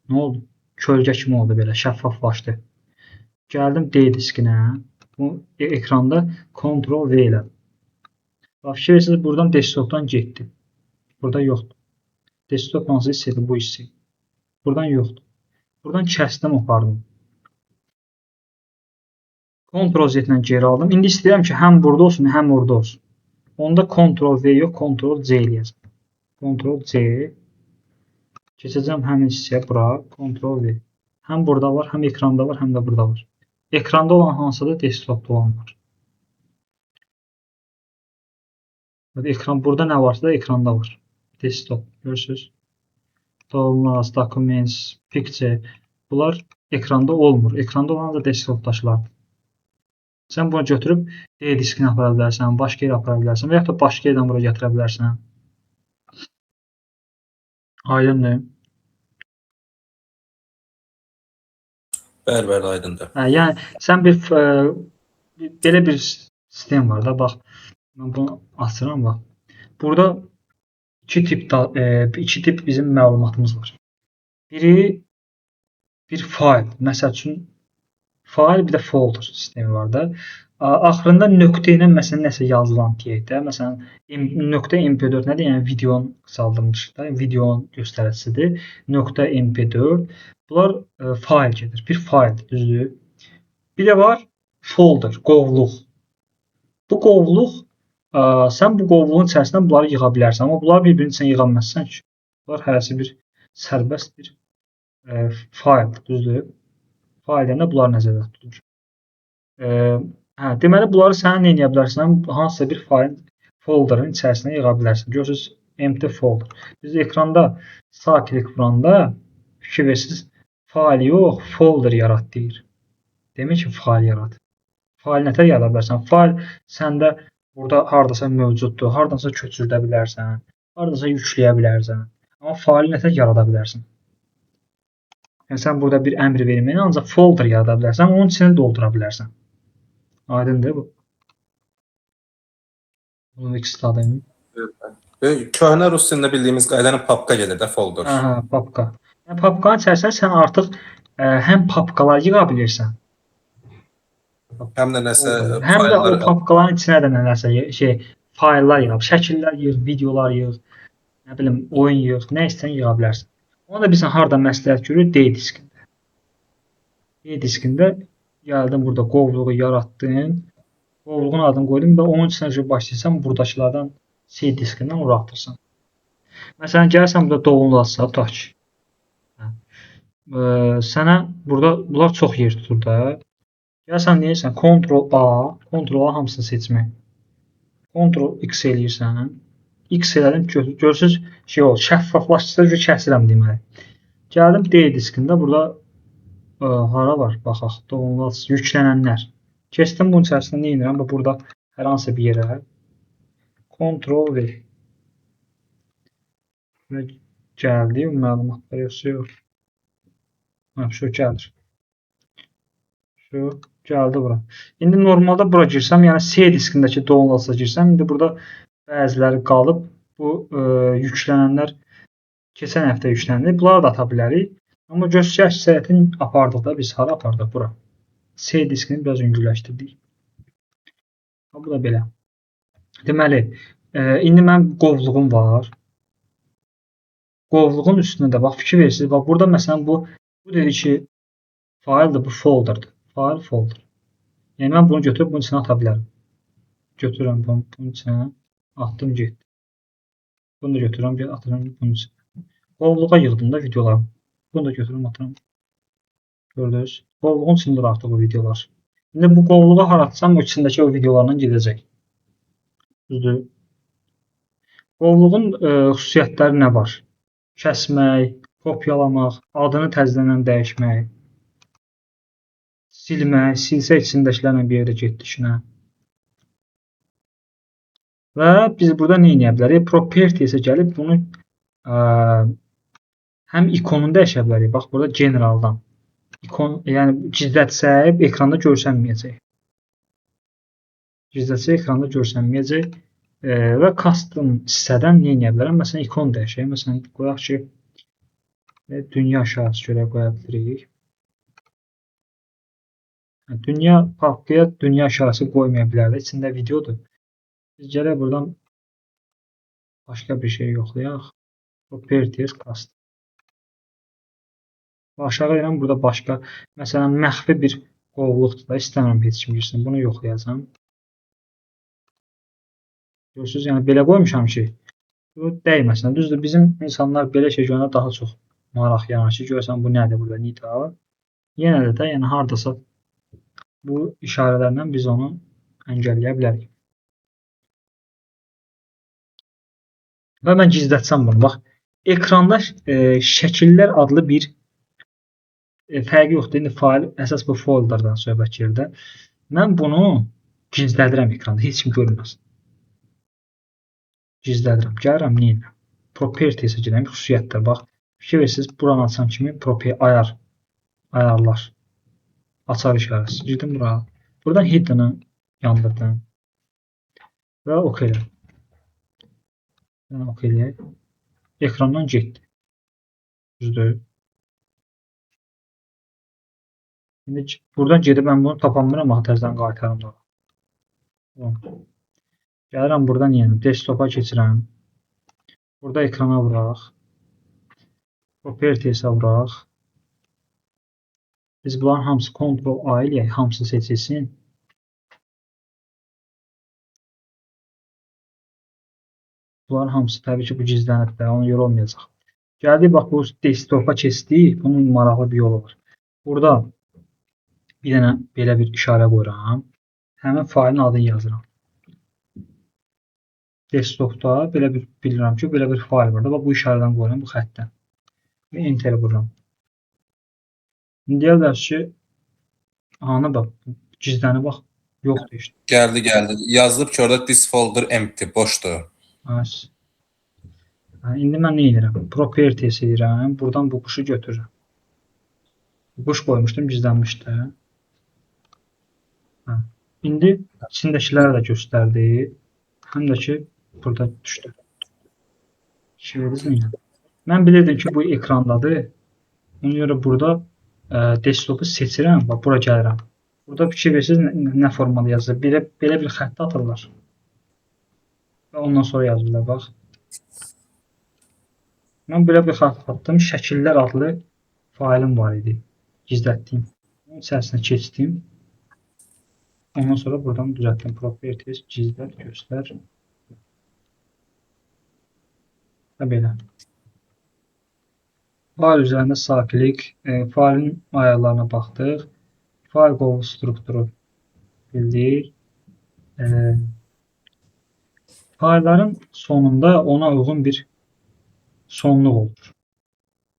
nə oldu? Kölgə kimi oldu belə, şəffaflaşdı. Gəldim D diskinə. Bu ekranda Ctrl V elədim. Bax, fikirlərsiniz, buradan desktopdan getdi. Burada yoxdur. Desktop hansı hissədir? Bu hissə. Buradan yoxdur. Buradan kəsdim, apardım. Ctrl Z ilə geri aldım. İndi istəyirəm ki, həm burada olsun, həm orada olsun. Onda Ctrl V yox, Ctrl C eləyəcəm. Ctrl C. Keçəcəm həmin hissəyə bura. Ctrl V. Həm burada var, həm ekranda var, həm də burada var. Ekranda olan hansıdır? Desktopda olan var. Ekran burada nə varsa da ekranda var. Desktop. Görürsünüz? Downloads, Documents, Picture. Bunlar ekranda olmur. Ekranda olan da desktopdaşlardır. Sən bunu götürüb D diskinə apara bilərsən, başqa yerə apara bilərsən və ya da başqa yerdən bura gətirə bilərsən. Aydındır. Bəli, aydındır. Yəni sən belə bir sistem var da, bax. Mən bunu açıram bax. Burada iki tip bizim məlumatımız var. Biri bir fayl, məsəl üçün fayl, bir də folder sistemi var da. Axırında nöqtə ilə məsələn nəsə yazılan deyək də. Məsələn, .mp4 nədir? Yəni videonun qısaldılmışı da, videonun göstəricisidir. .mp4. Bunlar fayl gedir. Bir fayldır, düzdür? Bir də var folder, qovluq. Bu qovluq, sən bu qovluğun içərisindən bunları yığa bilərsən. Amma bunları bir-birinin içinə yığa bilməzsən ki. Bunlar hərəsi bir sərbəst bir fayldır, düzdür? Faildə bunlar nəzərdə tutulur. Deməli, bunları sən nə edə bilərsən? Hansısa bir folderin içərisinə yığa bilərsən. Görürsünüz, empty folder. Biz ekranda sağ klik vuranda fikir versiniz, fail yox, folder yarat deyir. Demək ki, fail yarat. Fail nətər yarada bilərsən? Fail səndə burada hardasa mövcuddur, hardansa köçürdə bilərsən, hardasa yükləyə bilərsən. Amma faili nətər yarada bilərsən? Yəni, sən burada bir əmr verməyinə ancaq folder yarada bilərsən, onun içini doldura bilərsən. Aydındır bu. Bunu x-dadım. Köhnə rus dilində bildiyimiz qaydanın papka gedir də, folder. Papka. Yəni, papkanın içərisində sən artıq həm papkalar yığa bilirsən. Həm də nəsə həm də o papkaların içinə də nəsə fayllar yığıb, şəkillər yığ, videolar yığ, nə bilim, oyun yığ, nə istəyən yığa bilərsən. Onu da bizə harda məsləhət görür? D diskində. D diskində gəldim burada qovluğu yaratdım. Qovluğun adını qoydum və onun içinə başlayırsan buradakılardan C diskindən uraxdırsan. Məsələn, gəlsən burada downloadsa, tutaq ki. Sənə burada bunlar çox yer tutur da. Gəlsən deyirsən Ctrl A hamısını seçmək. Ctrl X eləyirsən. X elədim, görürsünüz, şəffaflaşdırıcı kəsirəm deməli. Gəldim D diskində, burada hara var, baxaq, downloads, yüklənənlər. Keçdim bunun içərisində nə edirəm? Burada hər hansı bir yerə Ctrl V. Gəldi, məlumatlar yoxsa. Şu gəlir. Şu gəldi bura. İndi normalda bura girsəm, yəni C diskindəki downloadsa girsəm, indi burada bəziləri qalıb. Bu yüklənənlər keçən həftə yüklənildi. Bunları da ata bilərik. Amma göstərici əksəriyyətin apardıqda biz hara apardıq bura? C diskini biraz yüngülləşdirdik. Bu da belə. Deməli, indi mənim qovluğum var. Qovluğun üstünə də bax fikir verirsiniz. Bax burada məsələn bu dedi ki, fayldır, bu folderdir. Fayl folder. Yəni mən bunu götürüb bunun içinə ata bilərəm. Götürürəm bunun içinə, atdım getdi. Bunu da götürürəm, atıram bunun içinə. Qovluğa yığdım da videolarımı. Bunu da götürürəm, atıram. Gördünüz? Qovluğun içindir artıq o videolar. İndi bu qovluğa haratsam o içindəki o videolarla gedəcək. Düzdür? Qovluğun xüsusiyyətləri nə var? Kəsmək, kopyalamaq, adını təzədən dəyişmək, silmək, silsə içindəkilərlə bir yerdə getdi işinə. Və biz burada nə edə bilərik? Properties'e gəlib bunu həm ikonunu dəyişə bilərik. Bax burada generaldan. İkon, yəni gizlətsək ekranda görsənməyəcək. Gizlətsək ekranda görsənməyəcək. Və custom hissədən nə edə bilərəm? Məsələn, ikon dəyişək. Məsələn, qoyaq ki, dünya şartı görə qoya bilirik. Dünya papkaya dünya şartı qoymaya bilərdik. İçində videodur. Biz gələk buradan başqa bir şey yoxlayaq. Properties custom. Aşağı edirəm burada başqa, məsələn, məxfi bir qovluqdur da, istəmirəm heç kim girsin. Bunu yoxlayacağam. Görürsünüz, yəni belə qoymuşam ki, bu dəyməsin. Düzdür, bizim insanlar belə şey görəndə daha çox maraq yanaşır. Görsən bu nədir burada, nida. Yenə də yəni hardasa bu işarələrlə biz onu əngəlləyə bilərik. Və mən gizlətsəm bunu. Bax, ekranda şəkillər adlı bir fərqi yoxdur. İndi fayl əsas bu folderdan söhbət gedir. Mən bunu gizlədirəm ekranda. Heç kim görməsin. Gizlədirəm. Gəlirəm nə edirəm? Properties'e girəm. Xüsusiyyətlər. Bax, fikir verirsiniz, buranı açan kimi ayarlar. Açar işarəsi. Girdim bura. Buradan hidden'ı yandırdım. Və okeylə. Okeylə. Ekrandan getdi. Düzdür. İndi buradan gedib mən bunu tapanmıram, axı təzədən qaytarım da. Gəlirəm buradan yəni desktopa keçirəm. Burada ekrana vuraq. Properties'e vuraq. Biz bunların hamısı Ctrl-A eləyək, hamısı seçilsin. Bunların hamısı təbii ki bu gizlənib də, ona görə olmayacaq. Gəldik, bax bu desktopa keçdik. Bunun maraqlı bir yolu var. Burada bir dənə belə bir işarə qoyuram. Həmin failin adını yazıram. Desktopda belə bir bilirəm ki, belə bir fail var da. Bax bu işarədən qoyuram bu xəttdən. Və enter vururam. İndi deyirlər ki, ana bax, gizlənib bax, yoxdur işte. Gəldi. Yazılıb ki, orada this folder empty, boşdur. İndi mən nə edirəm? Properties edirəm. Buradan bu quşu götürürəm. Quş qoymuşdum, gizlənmişdi. İndi içindəkiləri də göstərdi. Həm də ki, burada düşdü. Mən bilirdim ki, bu ekrandadır. Ona görə burada desktopu seçirəm və bura gəlirəm. Burada fikir verirsiniz nə formada yazılır. Belə bir xəttə atırlar. Və ondan sonra yazırlar, bax. Mən belə bir xətt atdım. Şəkillər adlı failim var idi. Gizlətdiyim. Onun içərisinə keçdim. Ondan sonra buradan düzəltdim. Properties, gizlət, göstər. Və belə. Fail üzərində sağ klik. Failin ayarlarına baxdıq. Fail qovluq strukturu bildik. Faillərin sonunda ona uyğun bir sonluq olur.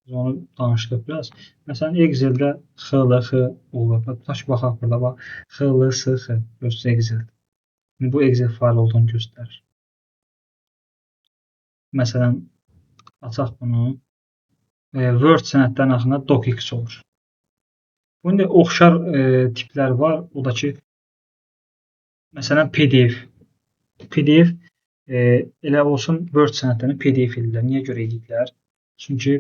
Biz onu danışdıq biraz. Məsələn, Excel'də XLX olur. Tutaq baxaq burada, bax. XLSX göstər Excel. Bu Excel fail olduğunu göstərir. Məsələn, açaq bunu. Word sənədlərin axırında docx olur. Bunda oxşar tiplər var. O da ki, məsələn, PDF. PDF elə olsun Word sənədlərini PDF edirlər. Niyə görə edirlər? Çünki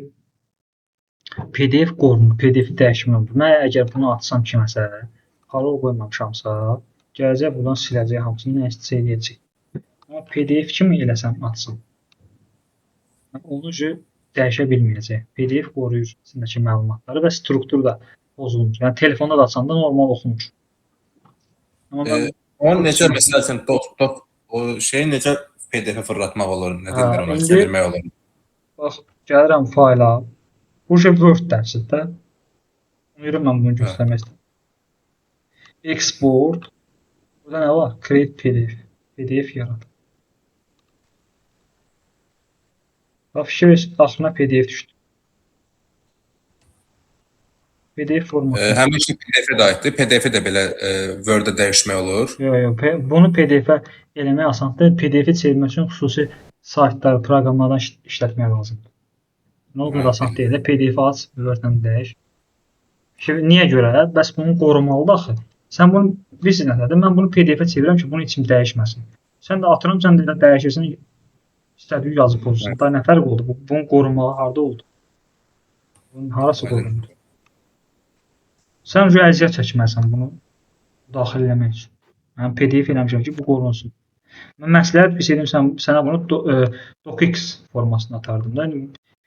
PDF qorunur, PDF-i dəyişmək olur. Mən əgər bunu atsam kiməsə, parol qoymamışamsa, gələcək buradan siləcək hamısını, nə istəsə eləyəcək. Amma PDF kimi eləsəm atsam, onu dəyişə bilməyəcək. PDF qoruyur içindəki məlumatları və struktur da pozulmur. Yəni telefonda da açanda normal oxunur. Amma mən Onu necə məsəl üçün o şeyi necə PDF-ə fırlatmaq olur, nə deyirlər ona, indi çevirmək olur. bax, gəlirəm fayla. Bu Word dərsidir də. Ona görə mən bunu göstərmək istəyirəm. Export. Burada nə var? Create PDF. PDF yarat. Bax, fikir daxilına PDF düşdü. PDF formatı. Həmin şey PDF-ə də aiddir. PDF-i də belə Word-ə dəyişmək olur. Yox, bunu PDF-ə eləmək asandır. PDF-i çevirmək üçün xüsusi saytlar, proqramlardan işlətmək lazımdır. Nə o qədər asan deyil. PDF-i aç, Word-dən dəyiş. Niyə görə? Bəs bunu qorumalıdır axı. Sən bunu bilirsən nədir? Mən bunu PDF-ə çevirəm ki, bunun içim dəyişməsin. Sən də atıram, sən də dəyişirsən, istədiyi yazı pozulsun. Da nə fərq oldu? Bunun qorumağı harda oldu? Bunun harası qorundu? Sən əziyyət çəkməlisən bunu daxil eləmək üçün. Yəni PDF eləmişəm ki, bu qorunsun. Mən məsləhət bilsəydim sənə bunu docx formasında atardım da.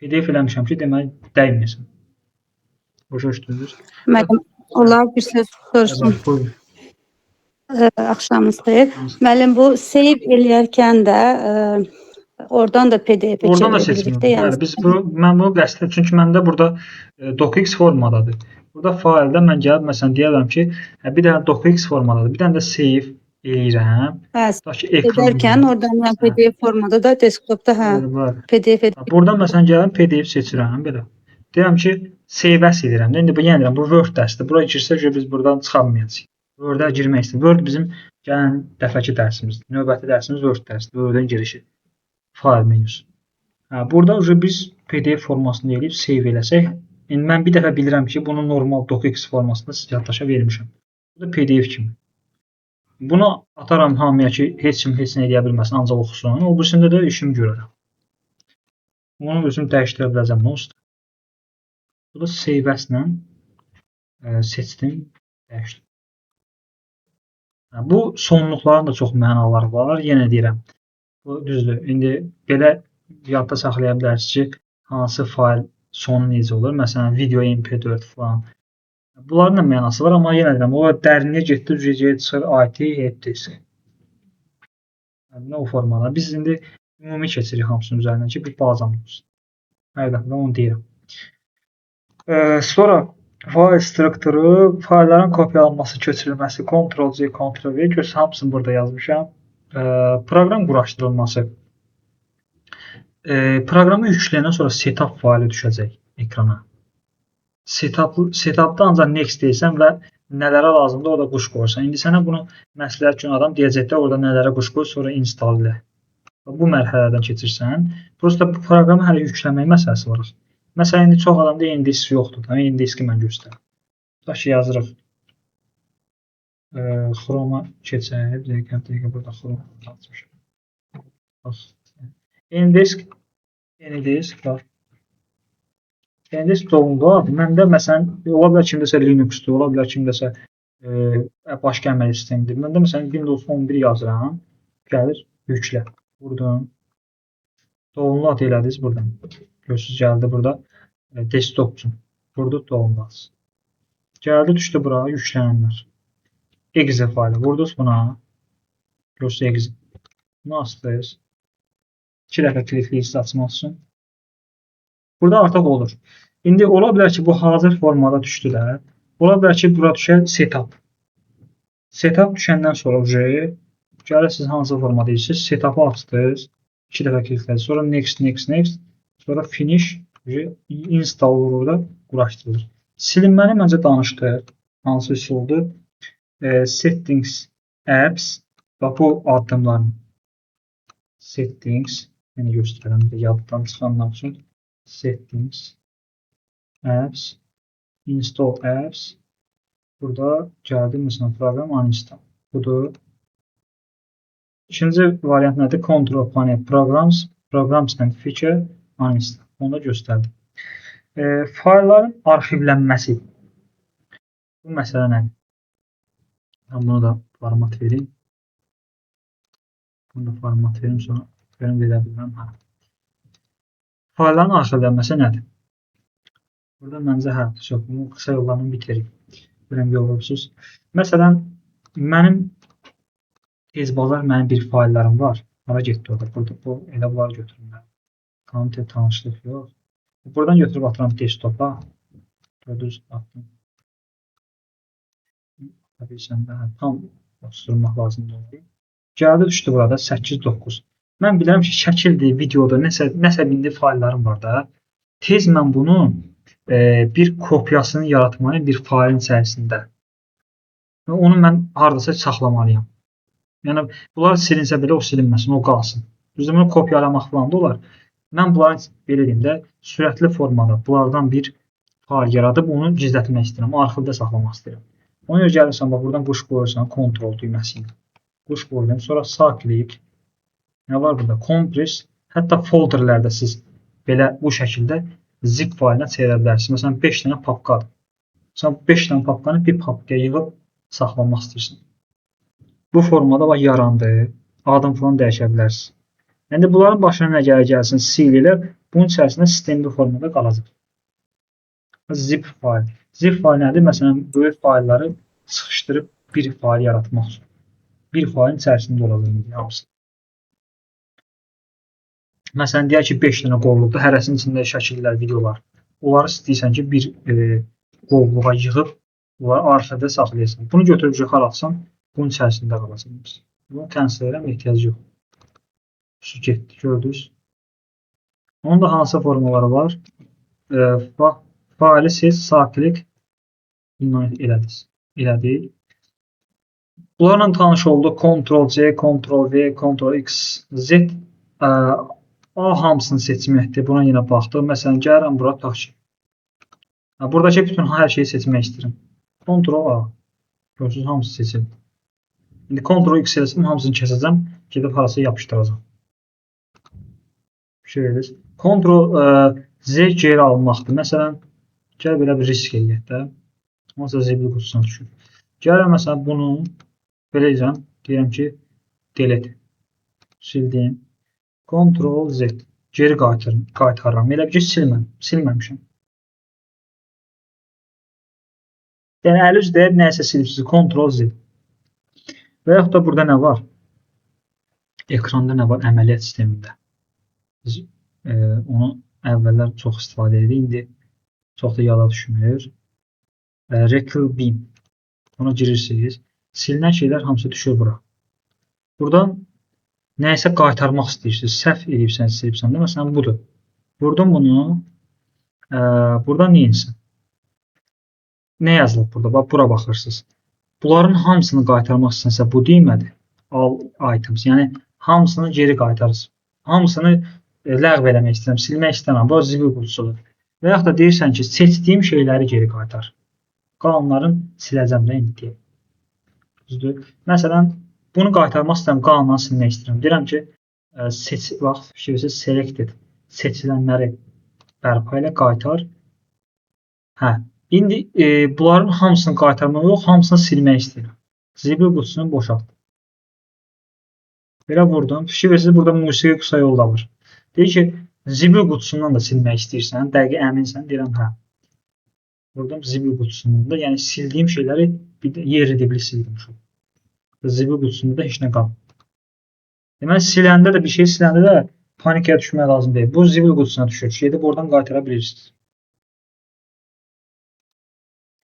PDF eləmişəm ki, deməli dəyməyəsən. Başa düşdünüz? Müəllim, olar bir söz soruşum. Axşamınız xeyir. Müəllim, bu save eləyərkən də oradan da PDF-ə Oradan da çevirə seçmirik. bilirik də. Bəli, mən bunu qəsdən, çünki məndə burada docx formadadır. Burada faildə mən gəlib məsələn deyərəm ki, bir dənə docx formadadır, bir dənə də save eləyirəm. Edərkən oradan yəni PDF formada da desktopda PDF edir. Burada məsələn gəlirəm PDF seçirəm belə. Deyirəm ki, save as edirəm. İndi bu yenə deyirəm, bu Word dərsdir. Bura girsək biz buradan çıxamayacağıq. Word-ə girmək istəyirəm. Word bizim gələn dəfəki dərsimizdir. Növbəti dərsimiz Word dərsidir. Word-dən girişi. Fayl menüsü. Burada biz PDF formasında eləyib save eləsək, indi mən bir dəfə bilirəm ki, bunu normal docx formasında siz yaddaşa vermişəm. Bu da PDF kimi. Bunu ataram hamıya ki, heç kim heç nə edə bilməsin, ancaq oxusun. O birisində də işimi görərəm. Bunu özüm dəyişdirə biləcəm. Bu da save as-la seçdim, dəyişdim. Bu sonluqların da çox mənaları var. Yenə deyirəm. Bu düzdür. İndi belə yadda saxlaya bilərsiniz ki, hansı fayl sonu necə olur. Məsələn, video mp4 falan. Bunların da mənası var, amma yenə deyirəm, o dərinliyə getdi, çıxır IT hepdesi. O formada. Biz indi ümumi keçirik hamısının üzərindən ki, bir bazam olsun. Həqiqətən onu deyirəm. Sonra fayl strukturu, faylların kopyalanması, köçürülməsi, Ctrl-C, Ctrl-V, görürsən hamısını burada yazmışam. Proqram quraşdırılması. Proqramı yükləyəndən sonra setup faylı düşəcək ekrana. Setupda ancaq next deyirsən və nələrə lazımdır orada quş qoyursan. İndi sənə bunu məsləhət üçün adam deyəcək də orada nələrə quş qoy, sonra install elə. Bu mərhələdən keçirsən. Prosta bu proqramı hələ yükləmək məsələsi var. Məsələn, indi çox adamda index yoxdur. Indexi mən göstərim. Tutaq ki, yazırıq. Chrome-a keçək. Dəqiqə burada Chrome açmışam. Index var. Index doğumda məndə məsələn, ola bilər kimdəsə Linux-dur, ola bilər kimdəsə başqa əməli sistemidir. Məndə məsələn Windows 11 yazıram. Gəlir, yüklə. Buradan. Download elədiniz buradan. Görürsünüz, gəldi burada desktop üçün. Burada download. Gəldi, düşdü bura, yüklənənlər. Exe faylı. Vurdunuz buna. Görürsünüz, exe. Bunu açdınız. 2 dəfə klikləyirsiniz açmaq üçün. Burada artıq olur. İndi ola bilər ki, bu hazır formada düşdü də. Ola bilər ki, bura düşər setup. Setup düşəndən sonra gəlirsiniz hansı formada edirsiniz. Setup'ı açdınız. 2 dəfə kliklədiniz. Sonra next. Sonra finish. Install olur da quraşdırılır. Silinməni məncə danışdıq. Hansı üsuldur? Settings, apps. Bax bu addımların. Settings. Yəni göstərəm. Yaddan çıxanlar üçün. Settings, apps, install apps. Burada gəldi məsələn proqram uninstall. Budur. İkinci variant nədir? Control panel programs and feature uninstall. Onu da göstərdim. Faylların arxivlənməsi. Bu məsələ nədir? Mən bunu da format vereyim. Bunu da format verim, sonra görüm verə bilməm. Faylların arxivlənməsi nədir? Burada məncə çox bunu qısa yollarını bitirir. Görəm yorulursunuz. Məsələn, mənim tezbazar mənim bir fayllarım var. Hara getdi orada? Burada bu elə bunları götürüm mən. Kontent tanışlıq yox. Buradan götürüb atıram desktopa. Gördünüz, atdım. Tabii sən də tam oluşturmaq lazımdır. Gəldi düşdü burada 8-9. Mən bilirəm ki, şəkildir, videoda nəsə bindi fayllarım var da. Tez mən bunu bir kopyasını yaratmalıyım bir faylın içərisində. Və onu mən hardasa saxlamalıyam. Yəni bunlar silinsə belə o silinməsin, o qalsın. Düzdür, bunu kopyalamaq falan da olar. Mən bunların belə deyim də sürətli formada bunlardan bir fayl yaradıb onu gizlətmək istəyirəm, arxivdə saxlamaq istəyirəm. Ona görə gəlirsən bax buradan quş qoyursan Ctrl düyməsi ilə. Quş qoydum, sonra sağ klik. Nə var burada? Compress. Hətta folderlərdə siz belə bu şəkildə zip faylinə çevirə bilərsiniz. Məsələn 5 dənə papkadır. Sən 5 dənə papkanı bir papkaya yığıb saxlamaq istəyirsən. Bu formada bax yarandı. Adını falan dəyişə bilərsiniz. İndi bunların başına nə gəlsin, sil ilə bunun içərisində sistemli formada qalacaq. Zip fayl. Zip fayl nədir? Məsələn, böyük faylları sıxışdırıb bir fayl yaratmaq üçün. Bir faylın içərisində olacaq hamısı. Məsələn, deyək ki, 5 dənə qovluqda hərəsinin içində şəkillər, videolar. Onları istəyirsən ki, bir qovluğa yığıb onları arxivdə saxlayasan. Bunu götürüb yuxarı atsan, bunun içərisində qalacaq. Bunu cancel edirəm, ehtiyac yox. Şu getdi, gördünüz. Onun da hansı formaları var? Faylı siz sağ klik elədik. Bunlarla tanış olduq. Ctrl-C, Ctrl-V, Ctrl-X, Z. A hamısını seçməkdir. Buna yenə baxdıq. Məsələn, gəlirəm bura tutaq ki. Buradakı bütün hər şeyi seçmək istəyirəm. Ctrl-A. Görürsünüz, hamısı seçildi. İndi Ctrl-X eləsəm, hamısını kəsəcəm. Gedib harasa yapışdıracam. Ctrl-Z geri almaqdır. Məsələn, gəl belə bir risk eləyək də. Onsa zibil qutusuna düşür. Gəlirəm, məsələn, bunu belə edəcəm. Deyirəm ki, delete. Sildim. Ctrl-Z. Geri qaytarıram. Elə bir ki, silməmişəm. Yəni, əli üzdə nəsə silibsiniz. Ctrl-Z. Və yaxud da burada nə var? Ekranda nə var? Əməliyyat sistemində. Biz onu əvvəllər çox istifadə edirik. İndi çox da yada düşmür. Recall bin. Ona girirsiniz. Silinən şeylər hamısı düşür bura. Buradan nəyisə qaytarmaq istəyirsiniz. Səhv edibsən, silibsən də. Məsələn, budur. Vurdum bunu. Buradan neyinsin? Nə yazılıb burada? Bax, bura baxırsınız. Bunların hamısını qaytarmaq istəyirsə bu deyilmədi. All items. Yəni, hamısını geri qaytarırsınız. Hamısını ləğv eləmək istəyirəm, silmək istəmirəm. Bu zibil qutusudur. Və yaxud da deyirsən ki, seçdiyim şeyləri geri qaytar. Qalanların siləcəm də indi deyək. Düzdür. Məsələn, bunu qaytarmaq istəyirəm, qalandan silmək istəyirəm. Deyirəm ki, selected seçilənləri bərpa ilə qaytar. İndi bunların hamısını qaytarmaq yox, hamısını silmək istəyirəm. Zibil qutusunu boşalt. Belə vurdum. Fikir burada musiqi qısa yolda var. Deyir ki, zibil qutusundan da silmək istəyirsən, dəqiq əminsən, deyirəm, hə. Vurdum zibil qutusundan da, yəni sildiyim şeyləri yeri-dibli sildim. Zibil qutusunda da heç nə qalmır. Deməli, siləndə də, bir şey siləndə də panikaya düşmək lazım deyil. Bu zibil qutusuna düşür. Gedib oradan qaytara bilirsiniz.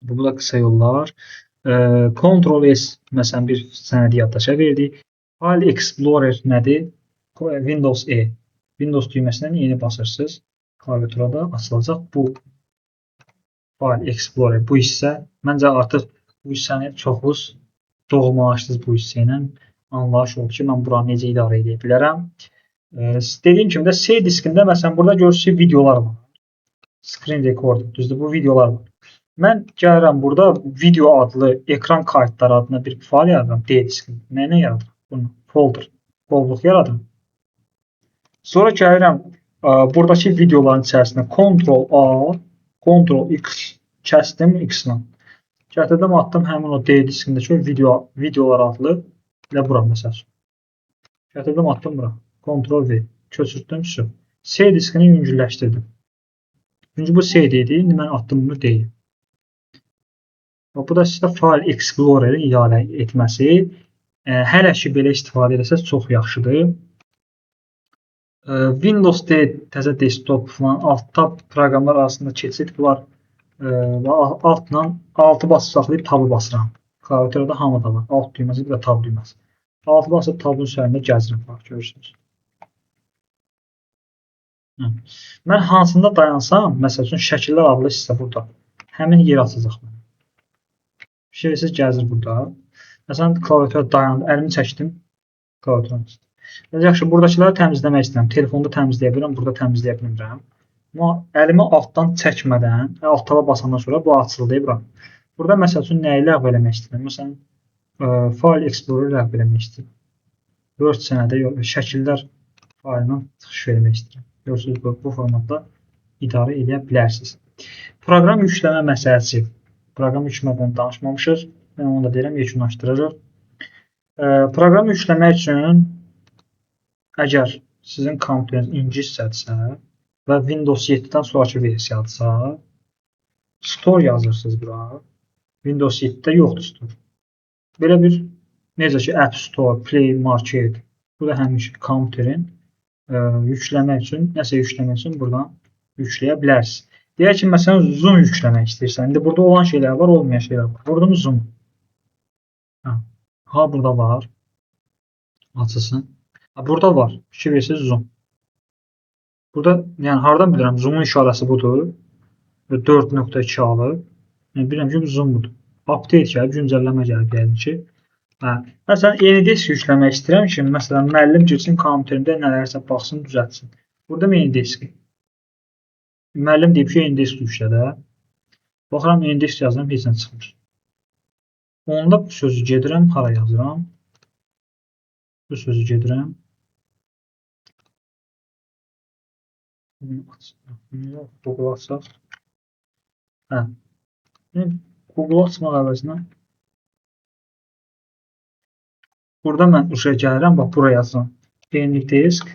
Bu da qısa yollar. Ctrl-S, məsələn, bir sənədi yaddaşa verdik. File Explorer nədir? Windows-E. Windows düyməsindən yeni basırsınız. Klaviaturada açılacaq bu File Explorer. Bu hissə, məncə artıq bu hissəni çoxunuz doğmalaşdınız bu hissə ilə. Anlayış oldu ki, mən buranı necə idarə edə bilərəm. Dediyim kimi də C diskində, məsələn, burada görürsünüz videolar var. Screen record, düzdür, bu videolar var. Mən gəlirəm burada video adlı, ekran kayıtları adına bir fayl yaradıram D diskində. Nə yaradıram? Bunu folder, qovluq yaradıram. Sonra gəlirəm buradakı videoların içərisində Ctrl-A, Ctrl X kəsdim X-la. Gətirdim, atdım həmin o D diskindəki videolar adlı ilə bura məsəl üçün. Gətirdim, atdım bura. Ctrl V köçürtdüm, şu. C diskini yüngülləşdirdim. Çünki bu C idi, indi mən atdım bunu D. Bu da sizdə File Explorer-in idarə etməsi. Hələ ki belə istifadə etsəz çox yaxşıdır. Windows D təzə desktop falan altda proqramlar arasında keçid var. Altla 6 basıb saxlayıb tabı basıram. Klaviaturada hamıda var. Alt düyməsi bir də tab düyməsi. 6 basıb tabın üzərində gəzirim var, görürsünüz. Mən hansında dayansam, məsəl üçün şəkillər adlı hissə burada. Həmin yer açacaq mənə. Şersiz gəzir burada. Məsələn, klaviatura dayandı, əlimi çəkdim. Klaviaturanın üstə. Yaxşı, buradakiləri təmizləmək istəyirəm. Telefonda təmizləyə bilirəm, burada təmizləyə bilmirəm. Amma əlimi altdan çəkmədən, alt taba basandan sonra bu açıldı bura. Burada məsəl üçün nəyi ləğv eləmək istəyirəm? Məsələn, File Explorer ləğv eləmək istəyirəm. Word sənədə şəkillər faylindən çıxış vermək istəyirəm. Görürsünüz, bu formatda idarə edə bilərsiniz. Proqram yükləmə məsələsi. Proqram yükləmədən danışmamışıq. Mən onu da deyirəm, yekunlaşdırırıq. Proqram yükləmək üçün əgər sizin kompüteriniz ingiliscədirsə və Windows 7-dən sonraki versiyadırsa, Store yazırsınız bura. Windows 7-də yoxdur Store. Belə bir, necə ki App Store, Play Market, bu da həmin kompüterin yükləmək üçün, nəsə yükləmək üçün buradan yükləyə bilərsiniz. Deyək ki, məsələn, Zoom yükləmək istəyirsən. İndi burada olan şeylər var, olmayan şeylər var. Vurdum Zoom. Burada var. Açılsın. Burada var. Fikir versiniz Zoom. Burada, yəni hardan bilirəm, Zoom-un işarəsi budur. 4.2 alır. Yəni bilirəm ki, bu Zoom budur. Update gəlib, güncəlləmə gəlib yəqin ki. Məsələn, yeni disk yükləmək istəyirəm ki, məsələn, müəllim girsin kompüterimdə nələrsə baxsın, düzəltsin. Burada yeni disk. Müəllim deyib ki, yeni disk yüklədə. Baxıram, yeni disk yazıram, heç nə çıxmır. Onda bu sözü gedirəm, hara yazıram. Bu sözü gedirəm. Google açsaq. Google açmaq əvəzinə. Burada mən uşaya gəlirəm, bax, buraya yazıram. Yeni disk.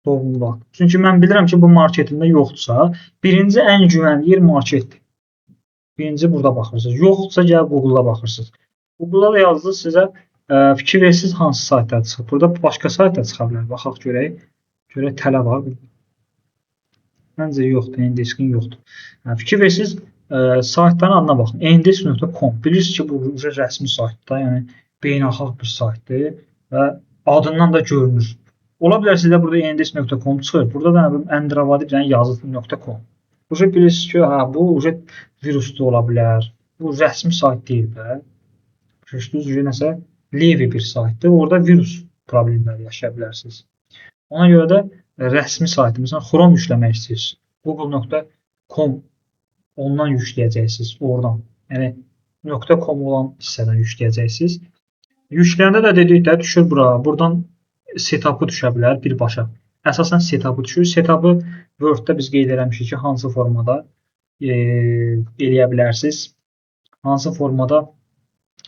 Doğumda. Çünki mən bilirəm ki, bu marketində yoxdursa, birinci ən güvənli yer marketdir. Birinci burada baxırsınız. Yoxdursa, gəlib Google-a baxırsınız. Google-a da yazdınız, sizə fikir versiniz hansı saytlar çıxır. Burada başqa saytlar çıxa bilər. Baxaq görək. Görək tələ var. Məncə yoxdur, Endisk-in yoxdur. Fikir versiniz saytların adına baxın. Endisk.com. Bilirsiniz ki, bu rəsmi saytdır, yəni beynəlxalq bir saytdır və adından da görünür. Ola bilər sizdə burada endisk.com çıxır. Burada da əndravadi bir yazı.com. Bilirsiniz ki, bu viruslu ola bilər. Bu rəsmi sayt deyil də. Görürsünüz, nəsə levi bir saytdır. Orada virus problemləri yaşaya bilərsiniz. Ona görə də rəsmi saytı, məsələn, Chrome yükləmək istəyirsiniz. Google.com ondan yükləyəcəksiniz, oradan. Yəni, .com olan hissədən yükləyəcəksiniz. Yükləyəndə də dedik də, düşür bura. Buradan setup'ı düşə bilər birbaşa. Əsasən setup'ı düşür. Setup'ı Word-də biz qeyd eləmişik ki, hansı formada eləyə bilərsiniz. Hansı formada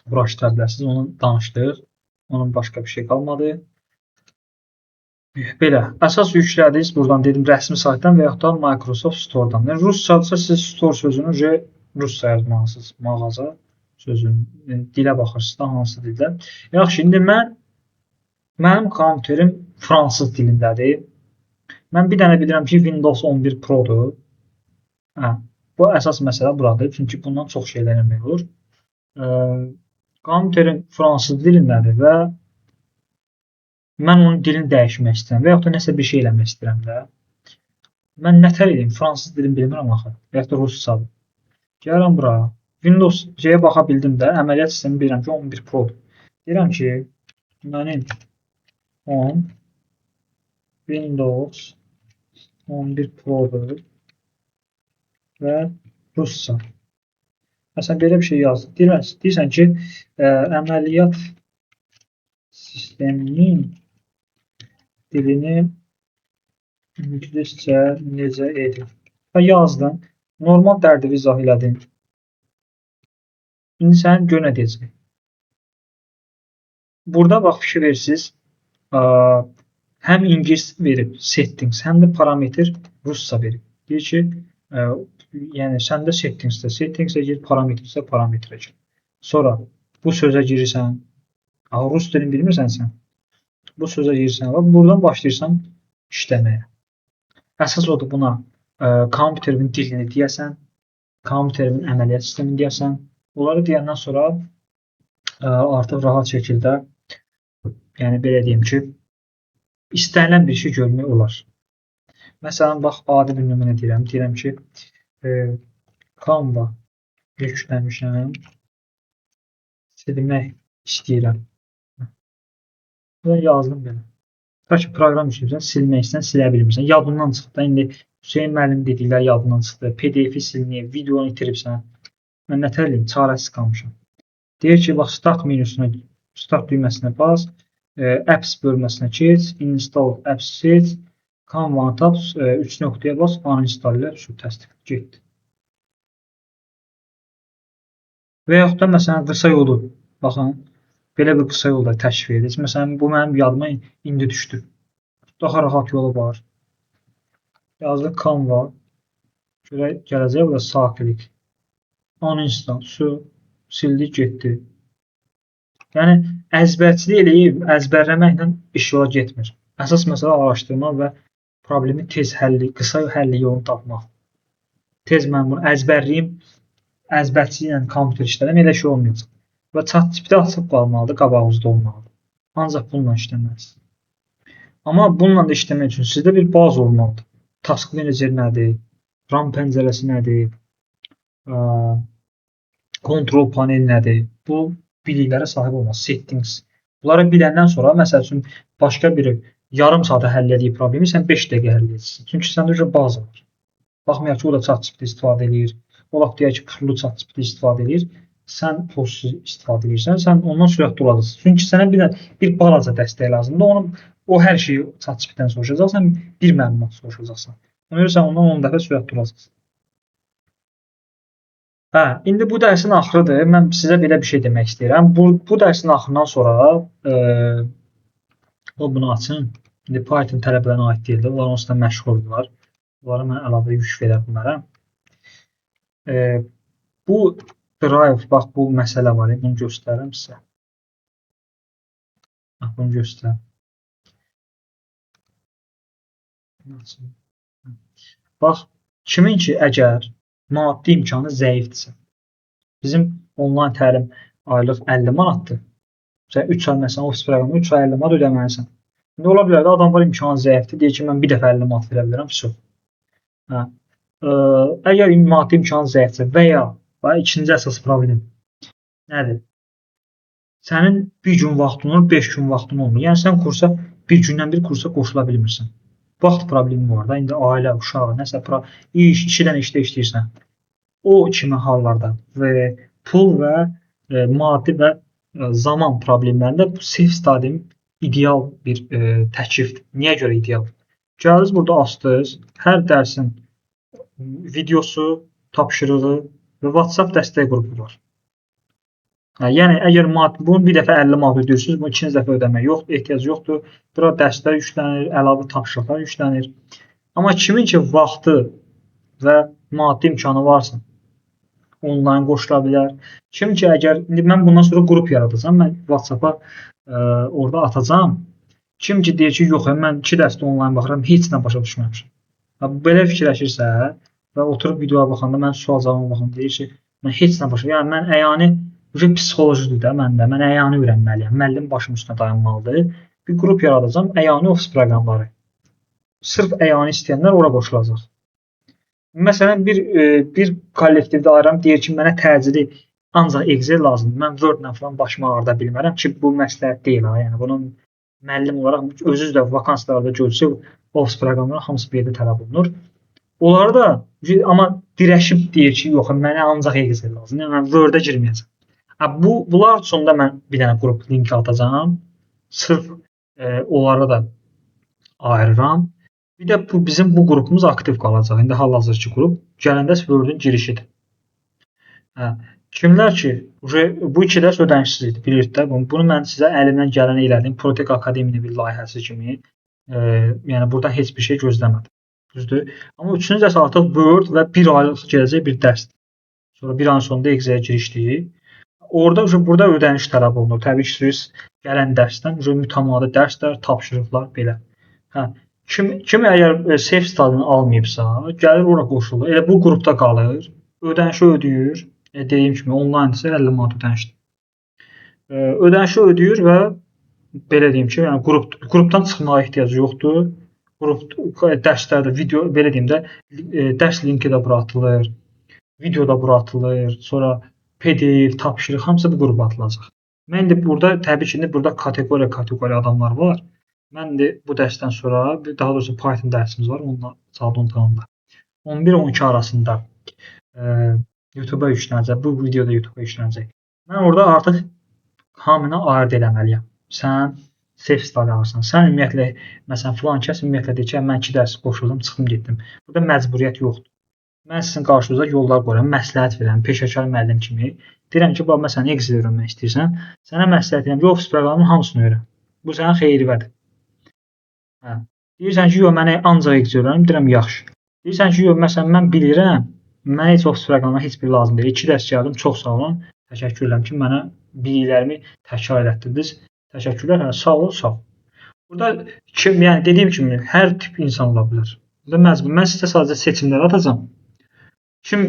uğraşdıra bilərsiniz. Onu danışdıq. Onun başqa bir şey qalmadı. Belə, əsas yüklədiniz buradan dedim rəsmi saytdan və yaxud da Microsoft Store-dan. Yəni Rusçadırsa siz Store sözünü Rusça yazmalısınız. Mağaza sözünü dilə baxırsınız da hansı dildə. Yaxşı, indi mənim kompüterim fransız dilindədir. Mən bir dənə bilirəm ki, Windows 11 Pro-dur. Bu əsas məsələ buradır. Çünki bundan çox şeylər eləmək olur. Kompüterim fransız dilindədir və mən onun dilini dəyişmək istəyirəm və yaxud da nəsə bir şey eləmək istəyirəm də. Mən nətər edeyim? Fransız dilini bilmirəm axı. Və yaxud da rusçadır. Gəlirəm bura. Windows C-yə baxa bildim də. Əməliyyat sistemi bilirəm ki, 11 Pro-dur. Deyirəm ki, mənim Windows 11 Pro-dur və rusça. Məsələn, belə bir şey yazdım. Deyirsən ki, əməliyyat sisteminin dilini ingiliscə necə edin? və yazdın. Normal dərdi izah elədin. İndi sənin gör nə deyəcək. Burada bax fikir versiniz. Həm ingilis verib settings, həm də parametr rusca verib. Deyir ki, yəni səndə settingsdə gir, parametrdə parametrə gir. Sonra bu sözə girirsən. Rus dilini bilmirsən sən. Bu sözə girirsən və buradan başlayırsan işləməyə. Əsas odur buna kompüterin dilini deyəsən, kompüterin əməliyyat sistemini deyəsən. Bunları deyəndən sonra artıq rahat şəkildə, yəni belə deyim ki, istənilən bir şey görmək olar. Məsələn, bax, adi bir nümunə deyirəm. Deyirəm ki, Canva yükləmişəm, silmək istəyirəm. Bunu yazdım belə. Bəlkə proqram işləyirsən, silmək istəyirsən, silə bilmirsən. Yadından çıxdı. İndi Hüseyin müəllim dedikləri yadından çıxdı. PDF-i silməyib, videonu itiribsən. Mən nə təliyim, çarəsiz qalmışam. Deyir ki, bax, start menüsünə, start düyməsinə bas, apps bölməsinə keç, install apps seç, Canva-nı tap, 3 nöqtəyə bas, uninstall elə, təsdiq, getdi. Və yaxud da, məsələn, qısa yolu, baxın, belə bir qısa yolda təşkil edilir. Məsələn, bu mənim yadıma indi düşdü. Daha rahat yolu var. Yazdı Canva, gələcək burada sağ klik, uninstall, sildi, getdi. Yəni, əzbərçilik eləyib, əzbərləməklə iş yola getmir. Əsas məsələ araşdırma və problemi tez həlli, qısa həlli yolunu tapmaq. Tez mən bunu əzbərləyim, əzbərçiliklə kompüter işlədim, elə şey olmayacaq. Və ChatGPT açıq qalmalıdır, qabağınızda olmalıdır. Ancaq bununla işləməlisiniz. Amma bununla da işləmək üçün sizdə bir baz olmalıdır. Task Manager nədir? RAM pəncərəsi nədir? Kontrol panel nədir? Bu biliklərə sahib olmaq, settings. Bunları biləndən sonra, məsəl üçün, başqa biri yarım saata həll ediyi problemi sən 5 dəqiqə həll edirsən. Çünki səndə baza var. Baxmayaq ki, o da ChatGPT istifadə edir. O vaxt deyək ki, pullu ChatGPT istifadə edir. Sən pulsuz istifadə edirsən, sən ondan sürətli olacaqsın. Çünki sənə bir balaca dəstək lazımdır. O hər şeyi ChatGPT-dən soruşacaqsan, bir məlumat soruşacaqsan. Ona görə sən ondan 10 dəfə sürətli olacaqsan. İndi bu dərsin axırıdır. Mən sizə belə bir şey demək istəyirəm. Bu dərsin axırından sonra bunu açın. İndi Python tələbələrinə aid deyildir. Onlar onsuz da məşğuldurlar. Bunlara mən əlavə yük verə bilmərəm. Bu drive, bax bu məsələ var. Bunu göstərirəm sizə. Bunu göstərirəm. Bax, kimin ki əgər maddi imkanı zəifdirsə, bizim onlayn təlim aylıq 50 manatdır. Sən 3 ay məsələn ofis proqramı 3 ay 50 manat ödəməlisən. İndi ola bilər də adam var imkanı zəifdir, deyir ki, mən bir dəfə 50 manat verə bilirəm, vəsə. Əgər maddi imkanı zəifdirsə və ya ikinci əsas problem nədir? Sənin bir gün vaxtın olur, 5 gün vaxtın olmur. Yəni sən kursa bir gündən bir kursa qoşula bilmirsən. Vaxt problemi var da, indi ailə, uşaq, nəsə iş, 2 dənə işdə işləyirsən. O kimi hallarda və pul və maddi və zaman problemlərində bu safe study ideal bir təklifdir. Niyə görə ideal? Gəldiniz burada açdınız, hər dərsin videosu, tapşırığı və WhatsApp dəstək qrupu var. Yəni, əgər bunu bir dəfə 50 manat ödəyirsiniz, bunu ikinci dəfə ödəmək yoxdur, ehtiyac yoxdur. Bura dərslər yüklənir, əlavə tapşırıqlar yüklənir. Amma kimin ki vaxtı və maddi imkanı varsa, onlayn qoşula bilər. Kim ki, əgər, indi mən bundan sonra qrup yaradacağam, mən WhatsApp-a orada atacağam. Kim ki deyir ki, yox, mən 2 dərsdə onlayn baxıram, heç nə başa düşməmişim. Belə fikirləşirsə və oturub videoya baxanda, mən sual cavabına baxanda deyir ki, mən heç nə başa, yəni mən əyani psixolojidir də məndə. Mən əyani öyrənməliyəm. Müəllim başım üstünə dayanmalıdır. Bir qrup yaradacağam, əyani ofis proqramları. Sırf əyani istəyənlər ora qoşulacaq. Məsələn, bir kollektivdə ayıram, deyir ki, mənə təcili ancaq Excel lazımdır. Mən Word-lə falan başıma ağrıda bilmərəm ki, bu məsləhət deyil. Yəni, bunun müəllim olaraq özünüz də vakansiyalarda görsə, ofis proqramları hamısı bir yerdə tələb olunur. Onları da, amma dirəşib deyir ki, yox, mənə ancaq Excel lazımdır. Yəni, mən Word-ə girməyəcəm. Bunlar sonunda mən bir dənə qrup linki atacağam. Sırf onlara da ayırıram. Bir də bizim bu qrupumuz aktiv qalacaq. İndi hal-hazırki qrup gələndə Word-ün girişidir. Hə. Kimlər ki, bu 2 dərs ödənişsiz idi, bilirsiniz də. Bunu mən sizə əlimdən gələni elədim. Protec Akademiyinin bir layihəsi kimi. Yəni buradan heç bir şey gözləmədim. Düzdür? Amma 3-cü dərs artıq Word və 1 aylıq gələcək bir dərsdir. Sonra bir an sonunda Excel girişdir. Orada burada ödəniş tələb olunur. Təbii ki, siz gələn dərsdən mütəmadi dərslər, tapşırıqlar belə. Hə. Kim əgər safe stadını almayıbsa, gəlir ora qoşulur. Elə bu qrupda qalır. Ödənişi ödəyir. Dediyim kimi onlayndirsə 50 manat ödənişdir. Ödənişi ödəyir və belə deyim ki, yəni qrupdan çıxmağa ehtiyac yoxdur. Qrup dərslərdə video belə deyim də dərs linki də bura atılır. Video da bura atılır. Sonra PDF, tapşırıq hamısı bu qrupa atılacaq. Mən indi burada təbii ki, burada kateqoriya adamlar var. Mən indi bu dərsdən sonra, daha doğrusu Python dərsimiz var, onunla saat 10 tamamda. 11-12 arasında YouTube-a yüklənəcək. Bu video da YouTube-a yüklənəcək. Mən orada artıq hamını ayırd eləməliyəm. Sən safe study alırsan. Sən ümumiyyətlə, məsələn, filan kəs ümumiyyətlə deyir ki, mən 2 dərs qoşuldum, çıxdım, getdim. Burada məcburiyyət yoxdur. Mən sizin qarşınıza yollar qoyuram, məsləhət verirəm, peşəkar müəllim kimi. Deyirəm ki, bax, məsələn, Excel öyrənmək istəyirsən, sənə məsləhət edirəm ki, Office proqramının hamısını öyrən. Bu sənə xeyirvədir. Hə. Deyirsən ki, yox, mən ancaq Excel öyrənirəm, deyirəm, yaxşı. Deyirsən ki, yox, məsələn, mən bilirəm, mənə heç Office proqramına heç bir lazım deyil. 2 dərs gəldim, çox sağ olun. Təşəkkür edirəm ki, mənə biliklərimi təkrar etdirdiniz. Təşəkkürlər, hə, sağ ol, sağ ol. Burada yəni dediyim kimi hər tip insan ola bilər. Burada məcbur. Mən sizə sadəcə seçimlər atacağam. Kim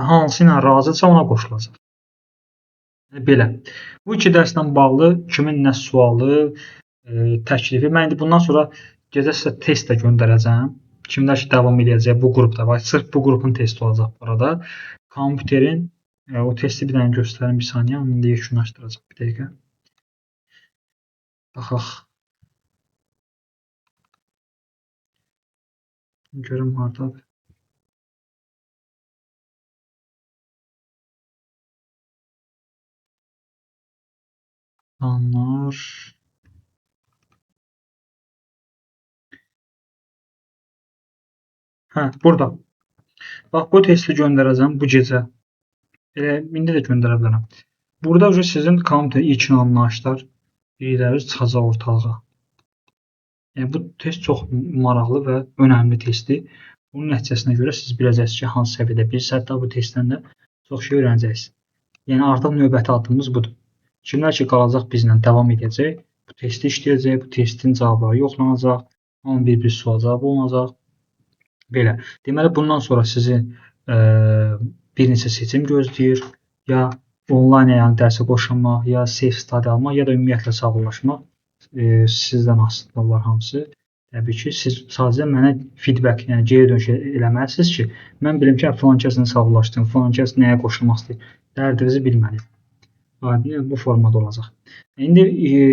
hansı ilə razıdırsa ona qoşulacaq. Belə. Bu 2 dərslə bağlı kimin nə sualı, təklifi. Mən indi bundan sonra gecə sizə test də göndərəcəm. Kimlər ki davam edəcək bu qrupda var. Sırf bu qrupun testi olacaq bu arada. Kompüterin o testi bir dənə göstərim bir saniyə. Onu indi yekunlaşdıracaq bir dəqiqə. Baxaq. Görüm hardadır. Anlar. Hə, burada. Bax, bu testi göndərəcəm bu gecə. İndi də göndərə bilərəm. Burada sizin kompüter ilk anlayışlar bilgiləriniz çıxacaq ortalığa. Yəni, bu test çox maraqlı və önəmli testdir. Bunun nəticəsinə görə siz biləcəksiniz ki, hansı səviyyədə bilirsiniz. Hətta bu testdən də çox şey öyrənəcəksiniz. Yəni, artıq növbəti addımımız budur. Kimlər ki, qalacaq bizlə davam edəcək, bu testi işləyəcək, bu testin cavabları yoxlanacaq, onun bir sual cavabı olacaq. Belə. Deməli, bundan sonra sizi bir neçə seçim gözləyir. Ya onlayn yəni dərsə qoşulmaq, ya safe study almaq, ya da ümumiyyətlə sağollaşmaq. Sizdən asılıdır onlar hamısı. Təbii ki, siz sadəcə mənə feedback, yəni geri dönüş eləməlisiniz ki, mən bilim ki, filan kəsini sağollaşdım, filan kəs nəyə qoşulmaq istəyir. Dərdinizi bilməliyim. Bu formada olacaq. İndi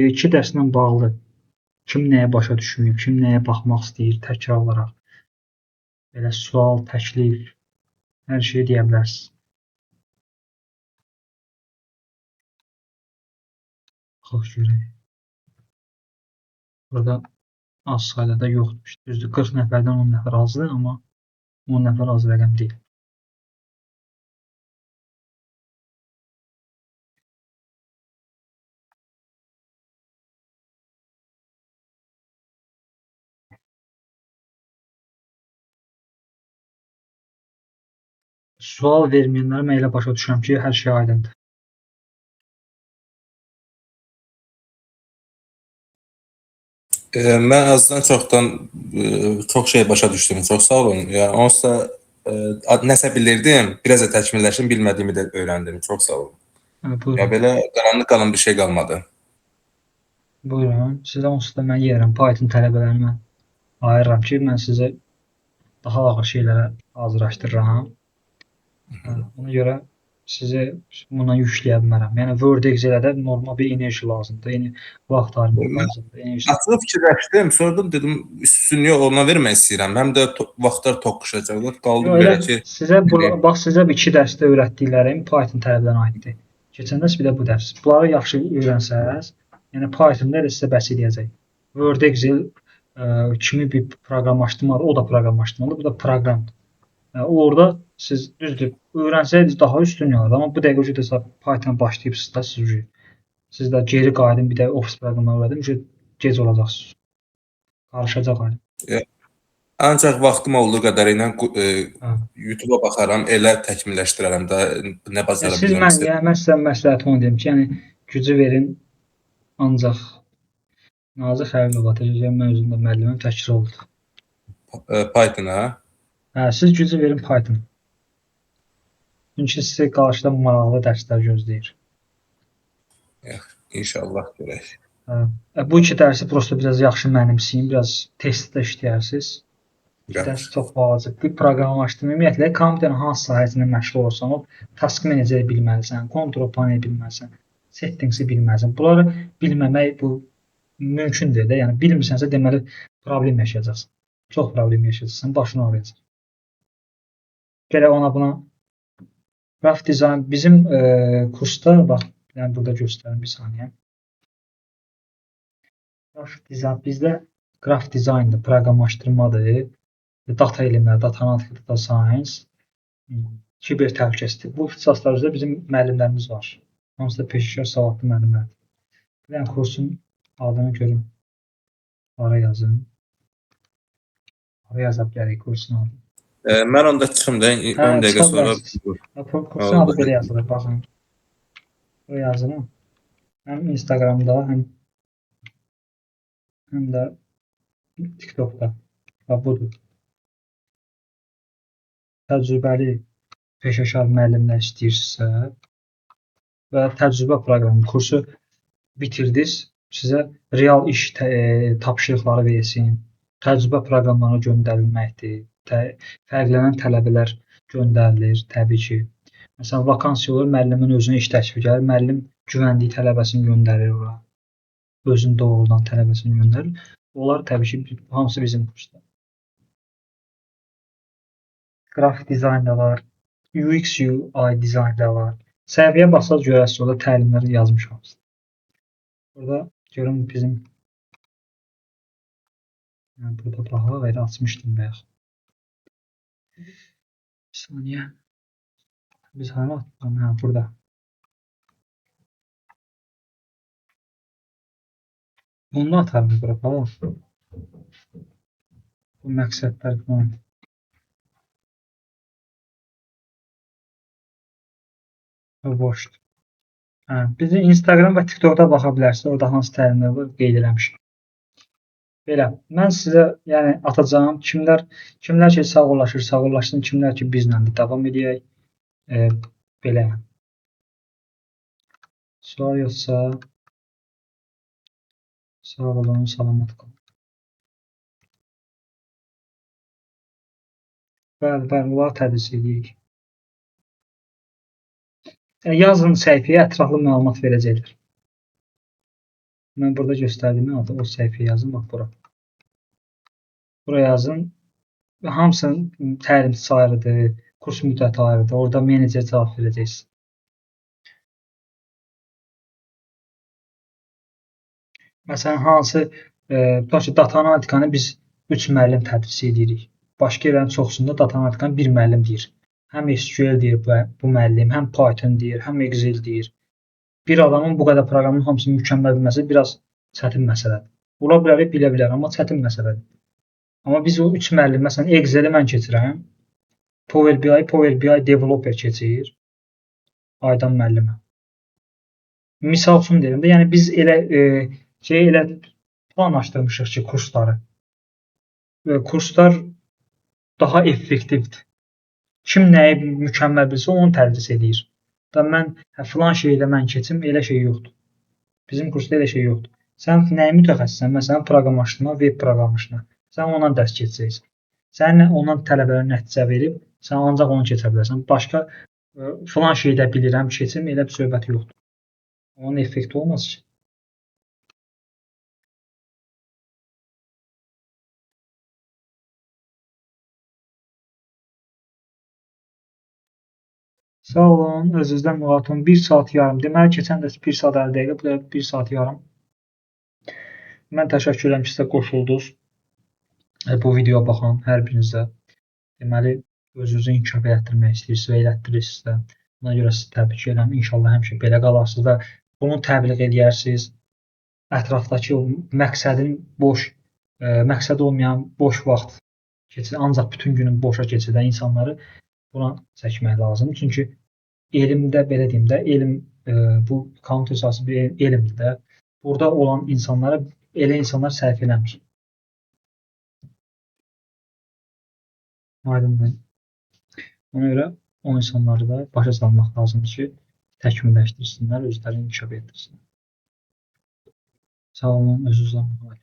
2 dərslə bağlı kim nəyə başa düşməyib, kim nəyə baxmaq istəyir, təkrar olaraq belə sual, təklif, hər şeyi deyə bilərsiniz. Baxaq görək. Burada az sayıda yoxdur. Düzdür, 40 nəfərdən 10 nəfər azdır, amma 10 nəfər az rəqəm deyil. Sual verməyənləri mən elə başa düşürəm ki, hər şey aydındır. Mən azdan çoxdan çox şey başa düşdüm. Çox sağ olun. Yəni onsuz da nəsə bilirdim, biraz da təkmilləşdim, bilmədiyimi də öyrəndim. Çox sağ olun. Ya belə qaranlıq qalan bir şey qalmadı. Buyurun. Sizə onsuz da mən yerəm. Python tələbələrini mən ayırıram ki, mən sizə daha ağır şeylərə hazırlaşdırıram. Ona görə sizi bundan yükləyə bilmərəm. Yəni Word Excel-də normal bir enerji lazımdır. Yəni vaxt ayırmaq lazımdır. Açıq fikirləşdim, sordum, dedim üstünlüyü ona vermək istəyirəm. Həm də vaxtlar toqquşacaqlar. Qaldı belə ki, sizə bax sizə 2 dərsdə öyrətdiklərim Python tələblərinə aiddir. Keçən dərs bir də bu dərs. Bunları yaxşı öyrənsəz, yəni Python-da elə sizə bəs edəcək. Word Excel kimi bir proqramlaşdırmadır, o da proqramlaşdırmadır, bu da proqramdır. Orada siz düzdür, öyrənsəydiniz daha üstün olardı, amma bu dəqiqə ucuz Python başlayıbsınız da siz də geri qayıdın, bir də Office proqramları öyrədin, gec olacaqsınız. Qarışacaq hali. Ancaq vaxtım olduğu qədərilə Hə. YouTube-a baxaram, elə təkmilləşdirərəm də nə bacara Siz bilirəm. mən sizə məsləhət onu deyim ki, yəni gücü verin, ancaq Nazıq Xəlilova təcrübə mövzusunda müəllimim təkrar oldu. Python-a. Hə, siz gücü verin Python. Çünki sizi qarşıda maraqlı dərslər gözləyir. İnşallah görək. Bu iki dərsi prosta biraz yaxşı mənimsəyin, biraz testdə işləyərsiniz. Dərs çox vacibdir. Proqramlaşdırma ümumiyyətlə kompüterin hansı sahəsində məşğul olsan, o task meneceri bilməlisən, control panel bilməlisən, settingsi bilməlisən. Bunları bilməmək bu mümkündür də. Yəni bilmirsənsə deməli problem yaşayacaqsan. Çox problem yaşayacaqsan, başını ağrıyacaq. Gərək ona buna graph dizayn bizim kursda bax, yəni burada göstərim bir saniyə. Graph dizayn bizdə graph dizayndır, proqramlaşdırmadır. Data elmləri, data analitika, data science, kiber təhlükəsizlik. Bu ixtisaslar üzrə bizim müəllimlərimiz var. Hamısı da peşəkar savadlı müəllimlərdir. Yəni kursun adını görüm. Ara yazın. Ara yaza bilərik kursun adını. Mən onda çıxım da 10 dəqiqə sonra. Kursun adı belə yazılır, baxın. O yazılır. Həm Instagramda, həm də TikTokda. Bax budur. Təcrübəli peşəkar müəllimlər istəyirsinizsə və təcrübə proqramı kursu bitirdiniz, sizə real iş tapşırıqları versin, təcrübə proqramlarına göndərilməkdir, fərqlənən tələbələr göndərilir, təbii ki. Məsələn, vakansiya olur, müəllimin özünə iş təklifi gəlir, müəllim güvəndiyi tələbəsini göndərir ora, özünü doğrudan tələbəsini göndərir. Onlar təbii ki, hamısı bizim kursda. Grafik dizayn da var, UX UI dizayn da var. Səviyyə basaq görərsiniz, orada təlimləri yazmışam. Burada görün bizim burada baxaq, elə açmışdım bayaq. Bir saniyə. Biz hara atdım? Hə, burada. Bunu atarım bura, bax. Bu məqsədlər falan. Boşdur. Hə, bizi Instagram və TikTokda baxa bilərsiniz. Orada hansı təlimlər var qeyd eləmişəm. Belə, mən sizə yəni atacağım kimlər ki sağollaşsın, kimlər ki bizlə davam edək. Belə. Sual yoxsa sağ olun, salamat qalın. Bəli, bunları tədris edirik. Yazın səhifəyə ətraflı məlumat verəcəklər. Mən burada göstərdiyim adı o səhifəyə yazın, bax bura. Bura yazın. Hamısının təlimçisi ayrıdır, kurs müddəti ayrıdır. Orada menecer cavab verəcəksiniz. Məsələn, hansı data analitikanı biz 3 müəllim tədris edirik. Başqa yerlərin çoxsunda data analitikanı bir müəllim deyir. Həm SQL deyir bu müəllim, həm Python deyir, həm Excel deyir. Bir adamın bu qədər proqramın hamısını mükəmməl bilməsi biraz çətin məsələdir. Ola bilər, bilə bilər, amma çətin məsələdir. Amma biz o 3 müəllim, məsələn, Excel-i mən keçirəm, Power BI developer keçir, Aydan müəllimə. Misal üçün deyirəm də, yəni biz elə planlaşdırmışıq ki, kursları. Kurslar daha effektivdir. Kim nəyi mükəmməl bilsə, onu tədris edir. Da mən filan şeydə mən keçim, elə şey yoxdur. Bizim kursda elə şey yoxdur. Sən nəyi mütəxəssissən? Məsələn, proqramlaşdırma, web proqramlaşdırma. Sən ondan dərs keçəcəksən. Sənin ondan tələbələr nəticə verib, sən ancaq onu keçə bilərsən. Başqa filan şeydə bilirəm, keçim, elə bir söhbət yoxdur. Onun effekti olmaz ki. Sağ olun, özünüzdən müğayət olun. 1 saat yarım. Deməli, keçən dərs 1 saat 50 dəqiqə, bu da 1 saat yarım. Mən təşəkkür edirəm ki, sizə qoşuldunuz. Bu videoya baxan hər birinizə deməli özünüzü inkişaf elətdirmək istəyirsiniz və elətdirirsiniz də. Buna görə sizi təbrik edirəm. İnşallah həmişə belə qalarsınız və bunu təbliğ edərsiniz. Ətrafdakı o məqsədi olmayan boş vaxt keçir, ancaq bütün günün boşa keçirdən insanları buna çəkmək lazımdır. Çünki elmdə belə deyim də, elm bu kompüter sahəsi bir elmdir də. Burada olan insanlara elə insanlar sərf eləmir. Aydındır. Ona görə o insanları da başa salmaq lazımdır ki, təkmilləşdirsinlər, özlərini inkişaf etdirsinlər. Sağ olun, özünüzə baxın.